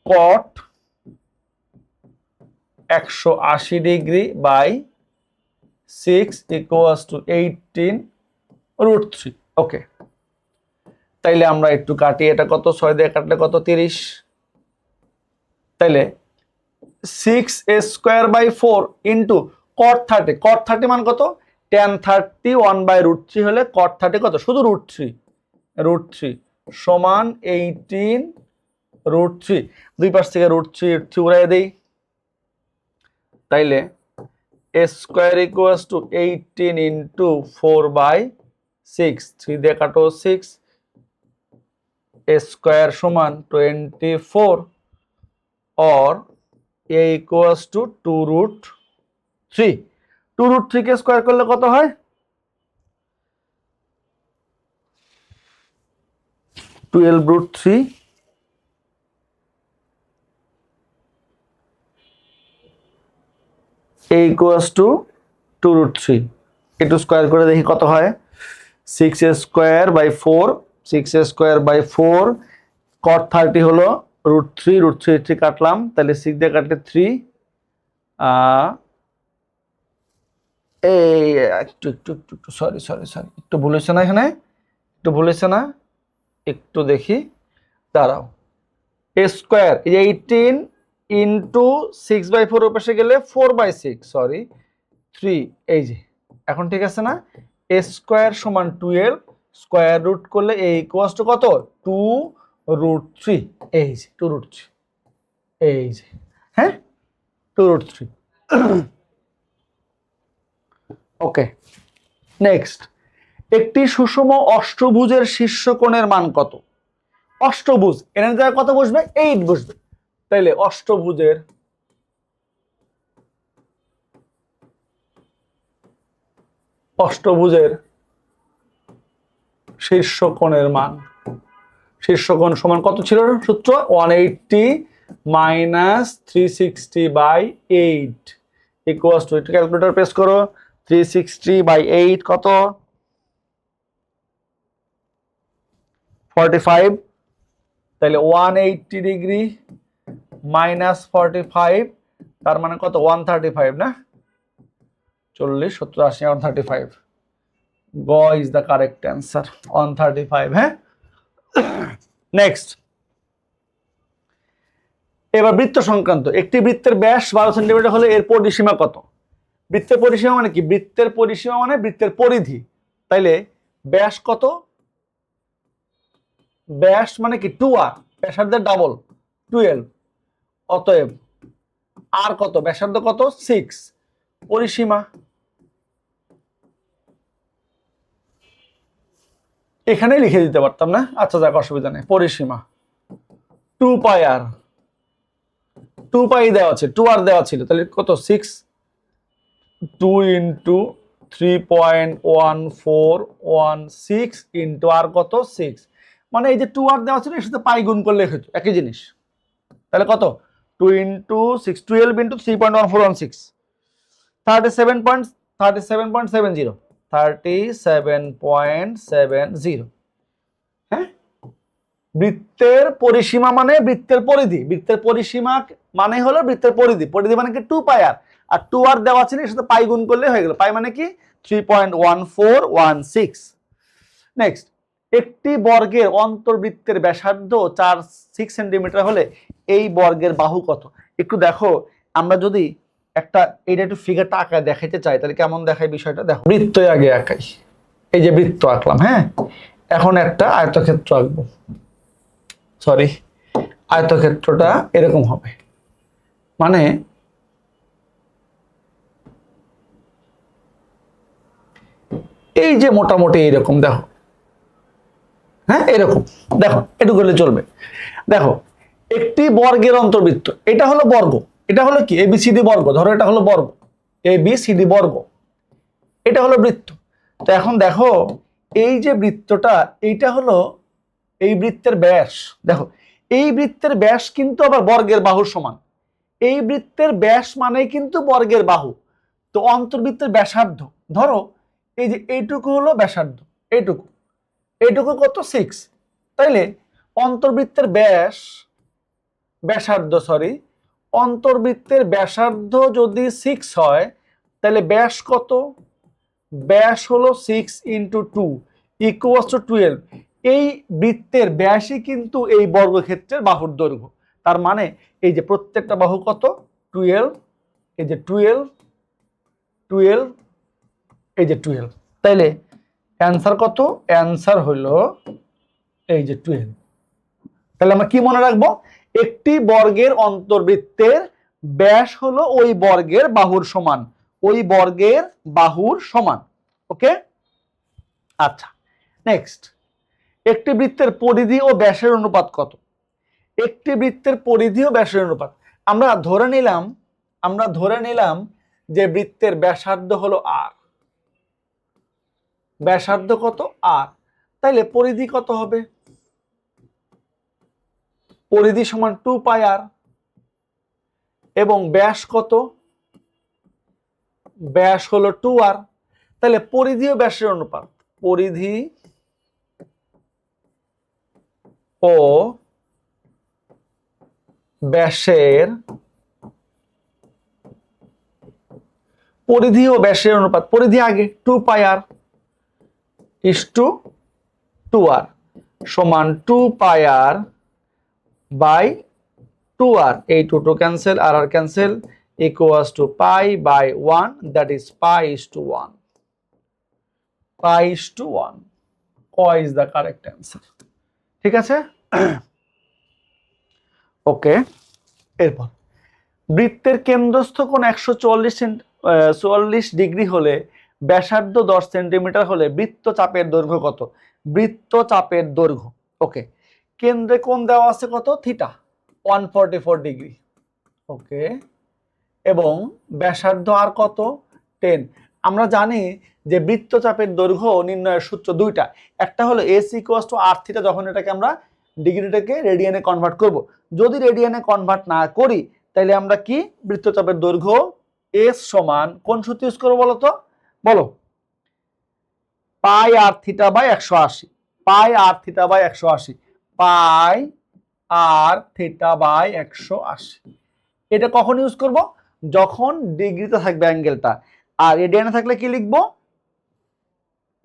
cot 180 degree by 6 equals to 18√3। Okay, তাইলে আমরা একটু কাটি, এটা কত 6 দিয়ে কাটলে কত 30, তাইলে 6 বাই 4 ইন্টু কট 30, কট 30 মান কত tan 30 1/√3 হলে কট 30 কত শুধু √3 সমান 18√3, দুই পাশ থেকে √3 উড়াই দেই, তাইলে স্কয়ার ইকুয়ালস টু 18 ইন্টু 4/6, 3 দিয়ে কাটো 6, স্কয়ার সমান 24 और a equals to 2√3, 2√3 K square করলে কত হয় 12√3, a ইকুয়ালস টু 2√3, একটু স্কয়ার করে দেখি কত হয় 6 বাই 4, 6 বাই 4 cot 30 হলো √3 কাটলাম, তাহলে 6 দিয়ে কাটলে 3, এই একটু সরি একটু ভুল হয়েছে না, এখানে একটু ভুল হয়েছে না, একটু দেখি দাঁড়াও, স্কয়ার এই যে 18 ইন্টু 6/4 এর পাশে গেলে 4/6, সরি 3, এই যে এখন ঠিক আছে না, স্কয়ার সমান 12, স্কয়ার রুট করলে a ইকুয়ালস টু কত 2√3, এই যে 2√3, এই যে হ্যাঁ 2√3। ওকে, নেক্সট, একটি সুষম অষ্টভুজের শীর্ষকোণের মান কত, অষ্টভুজ এর জায়গায় কত বসবে 8 বসবে, তাইলে অষ্টভুজের শীর্ষকোণের মান, শীর্ষকোণ সমান কত ছিল সূত্র 180 মাইনাস 360/8 ইকুয়ালস টু, এটা ক্যালকুলেটর পেস্ট করো, 360/8 কত 45, তাহলে 180 ডিগ্রি মাইনাস 45 তার মানে কত 135 না, 40 70 80 135, গ ইজ দ্য কারেক্ট অ্যান্সার 135। হ্যাঁ, নেক্সট, এবার বৃত্ত সংক্রান্ত, একটি বৃত্তের ব্যাস 12 সেন্টিমিটার হলে এর পরিসীমা কত, বৃত্তের পরিসীমা মানে কি, বৃত্তের পরিসীমা মানে বৃত্তের পরিধি, তাইলে ব্যাস কত, ব্যাস মানে কি 2r, ব্যাসার্ধের ডাবল 12, অতএব আর কত, ব্যাসার্ধ কত 6, পরিসীমা এখানে লিখে দিতে পারতাম না, আচ্ছা যাক অসুবিধা নেই, পরিসীমা 2πr, 2π দেওয়া আছে 2r দেওয়া ছিল, তাহলে কত 6, 2 ইন্টু 3.1416 ইন্টু আর কত 6, মানে এই যে 2r দেওয়া ছিল এর সাথে পাই গুণ করলে হতো একই জিনিস, তাহলে কত 2 ইন্টু 6 12 ইন্টু 3.1416 37.70, হ্যাঁ, বৃত্তের পরিসীমা মানে বৃত্তের পরিধি, বৃত্তের পরিসীমা মানে হলো বৃত্তের পরিধি, পরিধি মানে কি 2πr, আর 2r দেওয়া ছিল এর সাথে পাই গুণ করলে হয়ে গেল, পাই মানে কি 3.1416। নেক্সট, একটি বর্গের অন্তর্বৃত্তের ব্যাসার্ধ 6 সেন্টিমিটার হলে এই বর্গের বাহু কত, একটু দেখো, আমরা যদি একটা এটা একটু ফিগারটা আঁকায় দেখাইতে চাই তাহলে কেমন দেখায় বিষয়টা, দেখো বৃত্ত আগে আঁকাই, এই যে বৃত্ত আঁকলাম, হ্যাঁ, এখন একটা আয়তক্ষেত্র আঁকবো, সরি আয়তক্ষেত্রটা এরকম হবে, মানে এই যে মোটামুটি এইরকম দেখো, হ্যাঁ এরকম দেখো, একটু করলে চলবে, দেখো একটি বর্গের অন্তর্বৃত্ত, এটা হলো বর্গ, এটা হলো কি ABCD বর্গ, ধরো এটা হলো বর্গ, ABCD বর্গ, এটা হলো বৃত্ত। তো এখন দেখো এই যে বৃত্তটা, এইটা হলো এই বৃত্তের ব্যাস। দেখো এই বৃত্তের ব্যাস কিন্তু আবার বর্গের বাহুর সমান। এই বৃত্তের ব্যাস মানেই কিন্তু বর্গের বাহু। তো অন্তর্বৃত্তের ব্যাসার্ধ, ধরো এই যে এইটুকু হলো ব্যাসার্ধ, এইটুকু, এইটুকু কত 6, তাইলে অন্তর্বৃত্তের ব্যাসার্ধ অন্তর্বৃত্তের ব্যাসার্ধ যদি 6 হয়, তাহলে ব্যাস কত? ব্যাস হলো 6 × 2 = 12। এই বৃত্তের ব্যাসই কিন্তু এই বর্গক্ষেত্রের বাহুর দৈর্ঘ্য। তার মানে এই যে প্রত্যেকটা বাহু কত? 12, এই যে 12, 12, এই যে 12। তাইলে অ্যান্সার কত? অ্যান্সার হলো এই যে 12। তাহলে আমরা কি মনে রাখবো? একটি বর্গের অন্তর্বৃত্তের ব্যাস হলো ওই বর্গের বাহুর সমান, ওই বর্গের বাহুর সমান। ওকে, আচ্ছা নেক্সট, একটি বৃত্তের পরিধি ও ব্যাসের অনুপাত কত? একটি বৃত্তের পরিধি ও ব্যাসের অনুপাত আমরা ধরে নিলাম যে বৃত্তের ব্যাসার্ধ হলো r, ব্যাসার্ধ কত? r, তাইলে পরিধি কত হবে? পরিধি সমান 2πr, এবং ব্যাস কত? ব্যাস হলো 2r। তাহলে পরিধি ও ব্যাসের অনুপাত, পরিধি ও ব্যাসের অনুপাত, পরিধি আগে 2πr = 2r সমান 2πr বাই 2r, এই 2 ক্যান্সেল, আর ক্যান্সেল, = π/1, দ্যাট ইজ π/1, π/1, ক ইজ দ্য কারেক্ট অ্যান্সার। ঠিক আছে, ওকে। এরপর বৃত্তের কেন্দ্রস্থ কোণ 144 ডিগ্রি হলে ব্যাসার্ধ 10 সেন্টিমিটার হলে বৃত্তচাপের দৈর্ঘ্য কত? বৃত্তচাপের দৈর্ঘ্য, ওকে, কেন্দ্রে কোণ দেওয়া আছে কত? থিটা, 144 ডিগ্রি, ওকে, এবং ব্যাসার্ধ আর কত? 10। আমরা জানি যে বৃত্তচাপের দৈর্ঘ্য নির্ণয়ের সূত্র দুইটা, একটা হলো S = r থিটা, যখন এটাকে আমরা ডিগ্রিটাকে রেডিয়ানে কনভার্ট করব। যদি রেডিয়ানে কনভার্ট না করি, তাহলে আমরা কি বৃত্তচাপের দৈর্ঘ্য S সমান কোন সূত্র ইউজ করব বলো তো? বলো, πr θ/180, πr θ/180, πr θ/180। এটা কখন ইউজ করব? যখন ডিগ্রিতে থাকবে অ্যাঙ্গেলটা, আর রেডিয়ানে থাকলে কি লিখবো?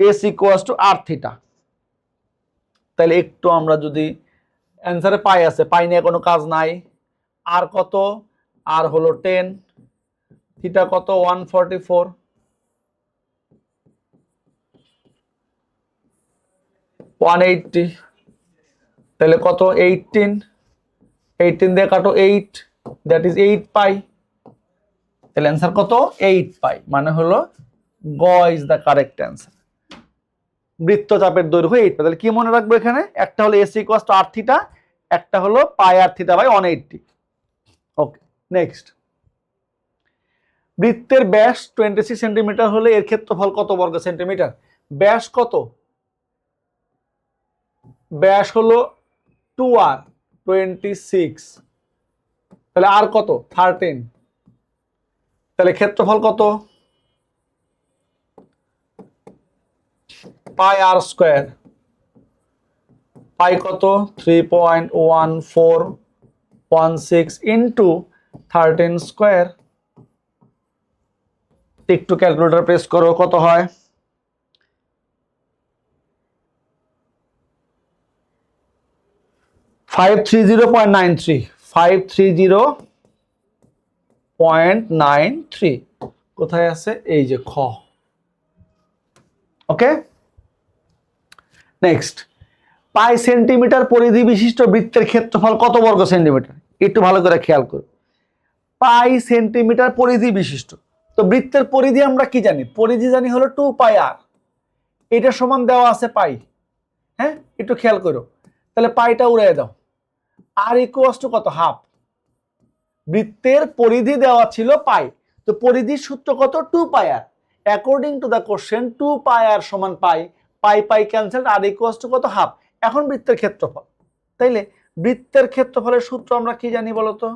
S = r theta. তাহলে একটু আমরা যদি অ্যান্সারে পাই আছে, পাই নিয়ে কোনো কাজ নাই। আর কত? আর হলো 10, থিটা কত? 144, 180, তাহলে কত? 18 দিয়ে কাটো 8, দ্যাট ইজ 8π। তাহলে অ্যান্সার কত? 8π, মানে হলো গ ইজ দ্য কারেক্ট অ্যান্সার। বৃত্তচাপের দৈর্ঘ্য 8π। তাহলে কি মনে রাখবো এখানে? একটা হলো S = r থিটা, একটা হলো πr θ/180। ওকে, নেক্সট, বৃত্তের ব্যাস 26 সেন্টিমিটার হলে এর ক্ষেত্রফল কত বর্গ সেন্টিমিটার? ব্যাস কত? ব্যাস হলো 2r, 26, তাহলে আর কত? 13, তাহলে ক্ষেত্রফল কত? πr², পাই কত? 3.1416 ইন্টু 13²। একটু ক্যালকুলেটর প্রেস করো, কত হয়? 530.93, 530.93 কোথায় আছে? এই যে খ। ওকে, নেক্সট, পাই সেন্টিমিটার পরিধি বিশিষ্ট বৃত্তের ক্ষেত্রফল কত বর্গ সেন্টিমিটার? একটু ভালো করে খেয়াল করো, পাই সেন্টিমিটার পরিধি বিশিষ্ট। তো বৃত্তের পরিধি আমরা কি জানি? পরিধি জানি হলো 2πr, এটা সমান দেওয়া আছে পাই। হ্যাঁ, একটু খেয়াল করো, তাহলে পাইটা উড়িয়ে দাও। আর = কত? হাফ। বৃত্তের পরিধি দেওয়া ছিল পাই, তো পরিধির সূত্র কত? 2πr। According to the question 2πr সমান pi, pi pi cancel, r equals to কত? হাফ। এখন বৃত্তের ক্ষেত্রফল, তাইলে বৃত্তের ক্ষেত্রফলের সূত্র আমরা কি জানি বলতো?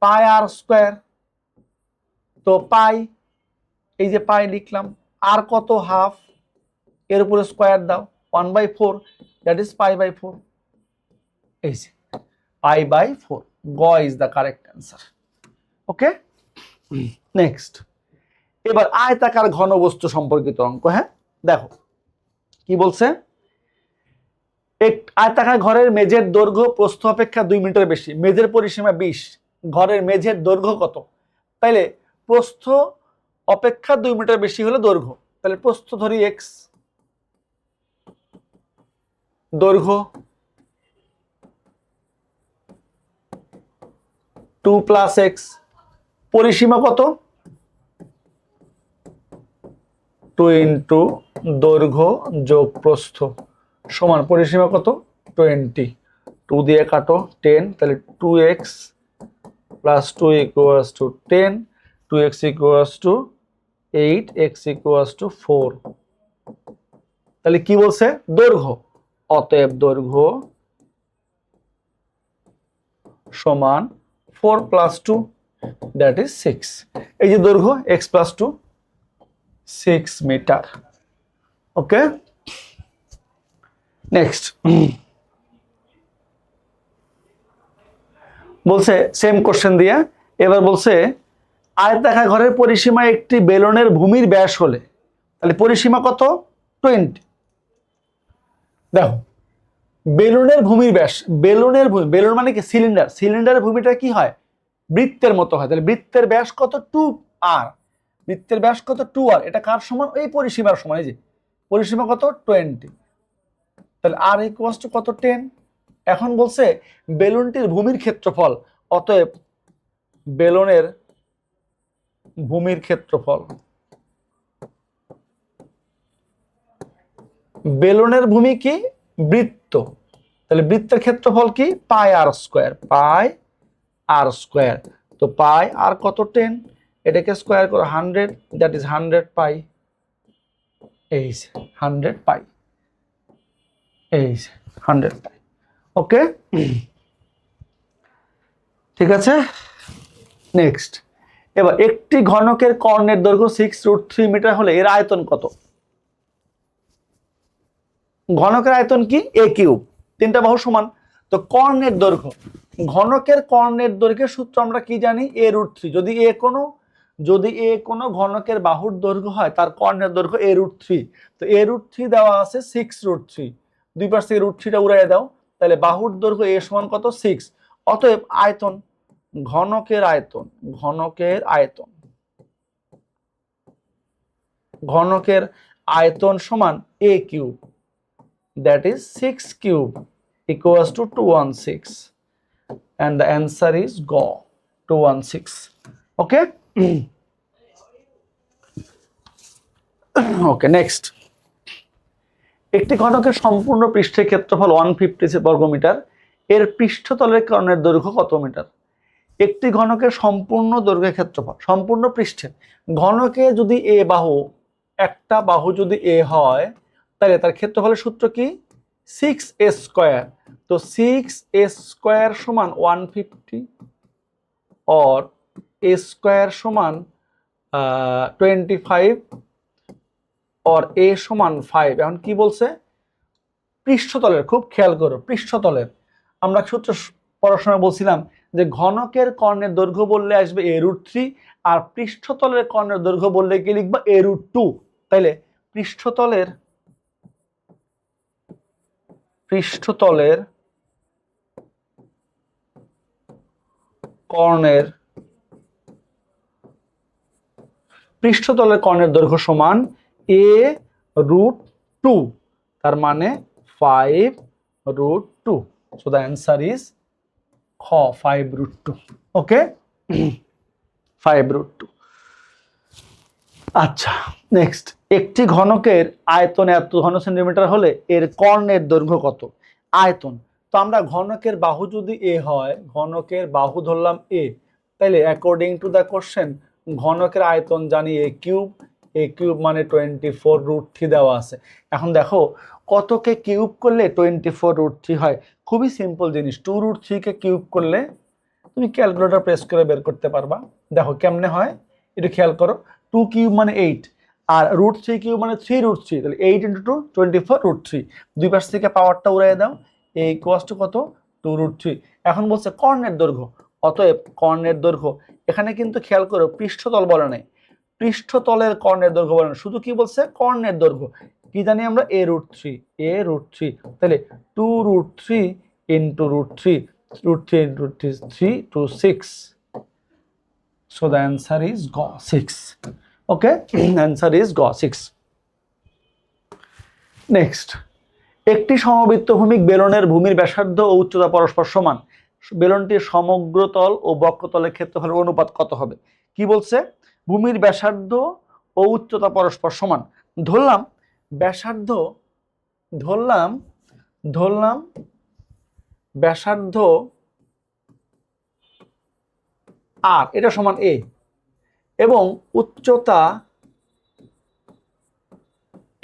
পাই আর স্কোয়ার। তো পাই, এই যে পাই লিখলাম, আর কত? হাফ, এর উপরে স্কোয়ার দাও, 1/4, দ্যাট ইজ পাই/4। এই যে পাই/4, গ is the correct answer. Okay, next. এবার আয়তাকার ঘনবস্তু সম্পর্কিত অঙ্ক। হ্যাঁ, দেখো কি বলছে। আয়তাকার ঘরের মেঝের দৈর্ঘ্য প্রস্থ অপেক্ষা 2 মিটার বেশি, মেঝের পরিসীমা 20, ঘরের মেঝের দৈর্ঘ্য কত? তাইলে প্রস্থ অপেক্ষা 2 মিটার বেশি হলো দৈর্ঘ্য, তাহলে প্রস্থ ধরি x, দৈর্ঘ্য 2 + x, পরিসীমা কত? 2 × দৈর্ঘ্য যোগ প্রস্থ সমান পরিসীমা কত? 20। 2 দিয়ে কাটো, 10, তাহলে 2x + 2 = 10, 2x = 8, x = 4। তাহলে কি বলছে? দৈর্ঘ্য। অতএব দৈর্ঘ্য সমান 4 + 2, দ্যাট ইজ 6। এই যে দৈর্ঘ্য x + 2, 6 মিটার। ওকে, নেক্সট বলছে সেম কোশ্চেন দিয়া, এবার বলছে আয়তাকার ঘরের পরিসীমা একটি বেলনের ভূমির ব্যাস হলে, তাহলে পরিসীমা কত? 20। দেখো বেলুনের ভূমির ব্যাস, বেলুনের ভূমি, বেলুন মানে কি? সিলিন্ডার, সিলিন্ডারের ভূমিটা কি হয়? বৃত্তের মতো হয়, তাহলে বৃত্তের ব্যাস কত? 2r। বৃত্তের ব্যাস কত? 2r। এটা কার সমান? এই পরিসীমার সমান। এই যে পরিসীমা কত? 20, তাহলে r = কত? 10। এখন বলছে বেলুনটির ভূমির ক্ষেত্রফল, অতএব বেলুনের ভূমির ক্ষেত্রফল, বেলুনের ভূমি কি? বৃত্ত, তাহলে বৃত্তের ক্ষেত্রফল কি? πr², πr²। তো পাই আর কত? 10, এটাকে স্কোয়ার করো 100, দ্যাট ইজ 100 পাই। এই 100 পাই, এই 100 পাই। ওকে, ঠিক আছে, নেক্সট। এবার একটি ঘনকের কর্ণের দৈর্ঘ্য 6√3 মিটার হলে এর আয়তন কত? ঘনকের আয়তন কি? a³, 3টা বাহু সমান। তো কর্ণের দৈর্ঘ্য, ঘনকের কর্ণের দৈর্ঘ্যের সূত্র আমরা কি জানি? a√3। যদি a কোনো ঘনকের বাহুর দৈর্ঘ্য হয়, তার কর্ণের দৈর্ঘ্য a√3। তো a√3 দেওয়া আছে 6√3, দুই পাশ থেকে √3টা উড়াইয়া দাও, তাহলে বাহুর দৈর্ঘ্য a সমান কত? 6। অতএব আয়তন, ঘনকের আয়তন, ঘনকের আয়তন, ঘনকের আয়তন সমান a³, that is 6³ equals to 216, and the answer is go 216. Okay. Okay, next. একটি ঘনকের সম্পূর্ণ পৃষ্ঠের ক্ষেত্রফল 150 বর্গমিটার, এর পৃষ্ঠতলের কর্ণের দৈর্ঘ্য কত মিটার? একটি ঘনকের সম্পূর্ণ দৈর্ঘ্যের ক্ষেত্রফল, সম্পূর্ণ পৃষ্ঠে, ঘনকে যদি a বাহু, একটা বাহু যদি a হয়, তাহলে তার ক্ষেত্রফলের সূত্র কি? 6a²। তো 6a² সমান 150, और a² সমান 25, और a সমান 5। এখন কি বলছে? পৃষ্ঠতলের, খুব খেয়াল করো, পৃষ্ঠতলের আমরা সূত্র পড়াশোনা বলছিলাম যে ঘনকের কর্ণের দৈর্ঘ্য বললে আসবে a√3, আর পৃষ্ঠতলের কর্ণের দৈর্ঘ্য বললে কি লিখবা? a√2। তাইলে পৃষ্ঠতলের কর্ণের দৈর্ঘ্য সমান a√2, তার মানে 5√2। সো দ্য অ্যান্সার ইজ খ, 5√2। ওকে, 5√2। আচ্ছা, নেক্সট। একটি ঘনকের আয়তন এত ঘন সেন্টিমিটার হলে এর কর্ণের দৈর্ঘ্য কত? আয়তন, তো আমরা ঘনকের বাহু যদি এ হয়, ঘনকের বাহু ধরলাম এ, তাইলে অ্যাকর্ডিং টু দ্য কোশ্চেন ঘনকের আয়তন জানি এ কিউব মানে 24√3 দেওয়া আছে। এখন দেখো কতকে কিউব করলে 24√3 হয়, খুবই সিম্পল জিনিস। 2√3 কে কিউব করলে তুমি ক্যালকুলেটর প্রেস করে বের করতে পারবা। দেখো কেমনে হয় একটু খেয়াল করো। 2 কিউব মানে 8, আর √3 কিউব মানে 3√3, তাহলে 8 × 2 24√3। দুই পাশ থেকে পাওয়ারটা উড়াই দাও, এ ইকুয়ালস টু কত 2√3। এখন বলছে কর্ণের দৈর্ঘ্য, অতএব কর্ণের দৈর্ঘ্য, এখানে কিন্তু খেয়াল করো পৃষ্ঠতল বলে নাই, পৃষ্ঠতলের কর্ণের দৈর্ঘ্য বলে না, শুধু কি বলছে কর্ণের দৈর্ঘ্য। কি জানি আমরা a√3, তাহলে 2√3 × √3, √3 × 3 to 6. So the answer is G 6. Okay, answer is G 6. Next, একটি সমবৃত্তভূমিক বেলনের ভূমির ব্যাসার্ধ ও উচ্চতা পরস্পর সমান, বেলনটির সমগ্র তল ও বক্রতলের ক্ষেত্রফলের অনুপাত কত হবে? কি বলছে? ভূমির ব্যাসার্ধ ও উচ্চতা পরস্পর সমান। ধরলাম ব্যাসার্ধ, ধরলাম ব্যাসার্ধ আর এটা সমান এ এবং উচ্চতা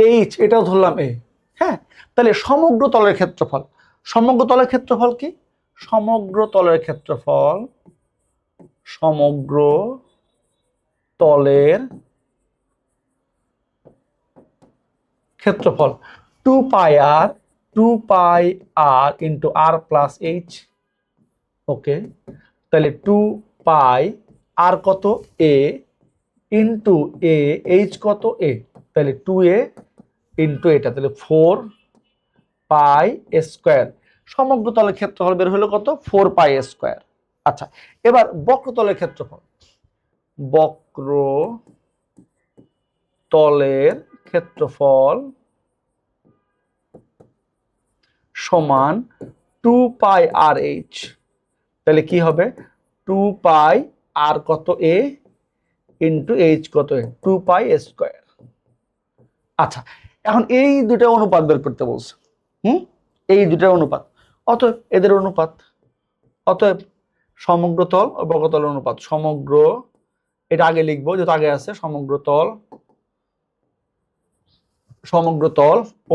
এইচ এটাও ধরলাম এ। হ্যাঁ, তাহলে সমগ্র তলের ক্ষেত্রফল, সমগ্র তলের ক্ষেত্রফল কি? সমগ্র তলের ক্ষেত্রফল, সমগ্র তলের ক্ষেত্রফল 2πr into r plus H. Okay, তাহলে 2π আর কত এ ইন্টু এ, এইচ কত এ, তাহলে 2a ইন্টু এটা, তাহলে 4π²। সমগ্র তলের ক্ষেত্রফল বের হলো কত? 4π²। আচ্ছা, এবার বক্রতলের ক্ষেত্রফল, বক্র তলের ক্ষেত্রফল সমান 2πrh। তাহলে কি হবে? 2πr কত এ ইন্টু এইচ কত এ, 2π²। আচ্ছা, এখন এই দুটা অনুপাত বের করতে বলছে। এই দুটা অনুপাত, অতএব এদের অনুপাত, অতএব সমগ্র তল ও বক্রতলের অনুপাত, সমগ্র, এটা আগে লিখবো যেটা আগে আছে, সমগ্র তল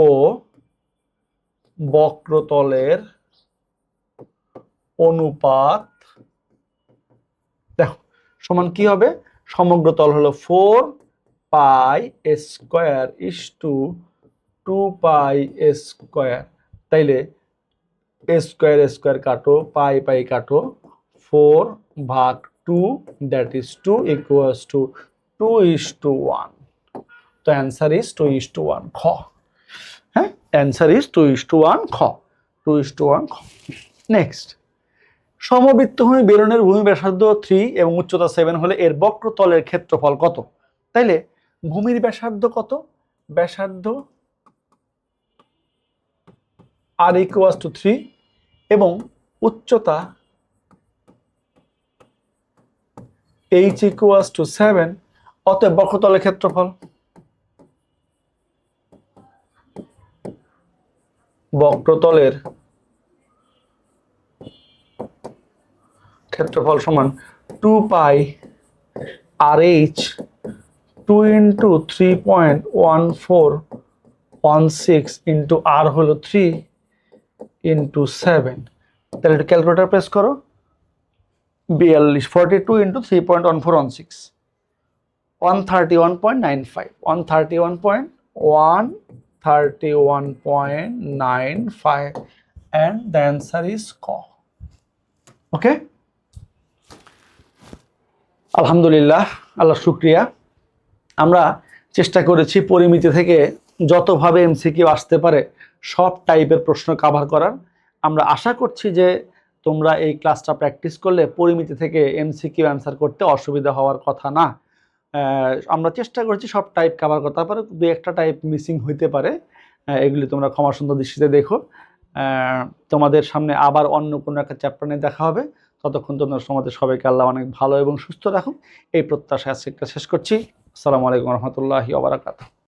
ও বক্রতলের অনুপাত, দেখো সমান কি হবে? সমগ্র তল হলো 4π² ইস্টু 2π², তাইলে a² কাটো, পাই কাটো, 4/2, that is 2 equals to 2:1. তো অ্যান্সার ইজ 2:1 খ। হ্যাঁ, অ্যান্সার ইজ 2:1 খ, 2:1 খ। নেক্সট, সমবৃত্তভূমি বেলনের ভূমি ব্যাসার্ধ 3 এবং উচ্চতা 7 হলে এর বক্রতলের ক্ষেত্রফল কত? তাইলে ভূমির ব্যাসার্ধ কত? ব্যাসার্ধ r equals to 3 এবং উচ্চতা h equals to 7, অতএব বক্রতলের ক্ষেত্রফল, বক্রতলের ক্ষেত্রফল সমান 2πrh, 2 × 3.1416 ইন্টু r হলো 3 × 7। তাহলে এটা ক্যালকুলেটর প্রেস করো, 42 × 3.1416, 131.95, 131.95, and the answer is ক। ওকে, আলহামদুলিল্লাহ, আল্লাহ শুকরিয়া। আমরা চেষ্টা করেছি পরিমিতি থেকে যতভাবে এমসিকিউ আসতে পারে সব টাইপের প্রশ্ন কভার করার। আমরা আশা করছি যে তোমরা এই ক্লাসটা প্র্যাকটিস করলে পরিমিতি থেকে এমসিকিউ অ্যান্সার করতে অসুবিধা হওয়ার কথা না। আমরা চেষ্টা করেছি সব টাইপ কভার করতে, তারপরে দু একটা টাইপ মিসিং হইতে পারে, এগুলি তোমরা ক্ষমা সুন্দর দৃষ্টিতে দেখো। তোমাদের সামনে আবার অন্য কোনো একটা চ্যাপ্টার নিয়ে দেখা হবে। ততক্ষণ তোমাদের সবাইকে আল্লাহ অনেক ভালো এবং সুস্থ রাখুন, এই প্রত্যাশা আজকে শেষ করছি। আসসালামু আলাইকুম রহমতুল্লাহি ওয়া বারাকাতুহু।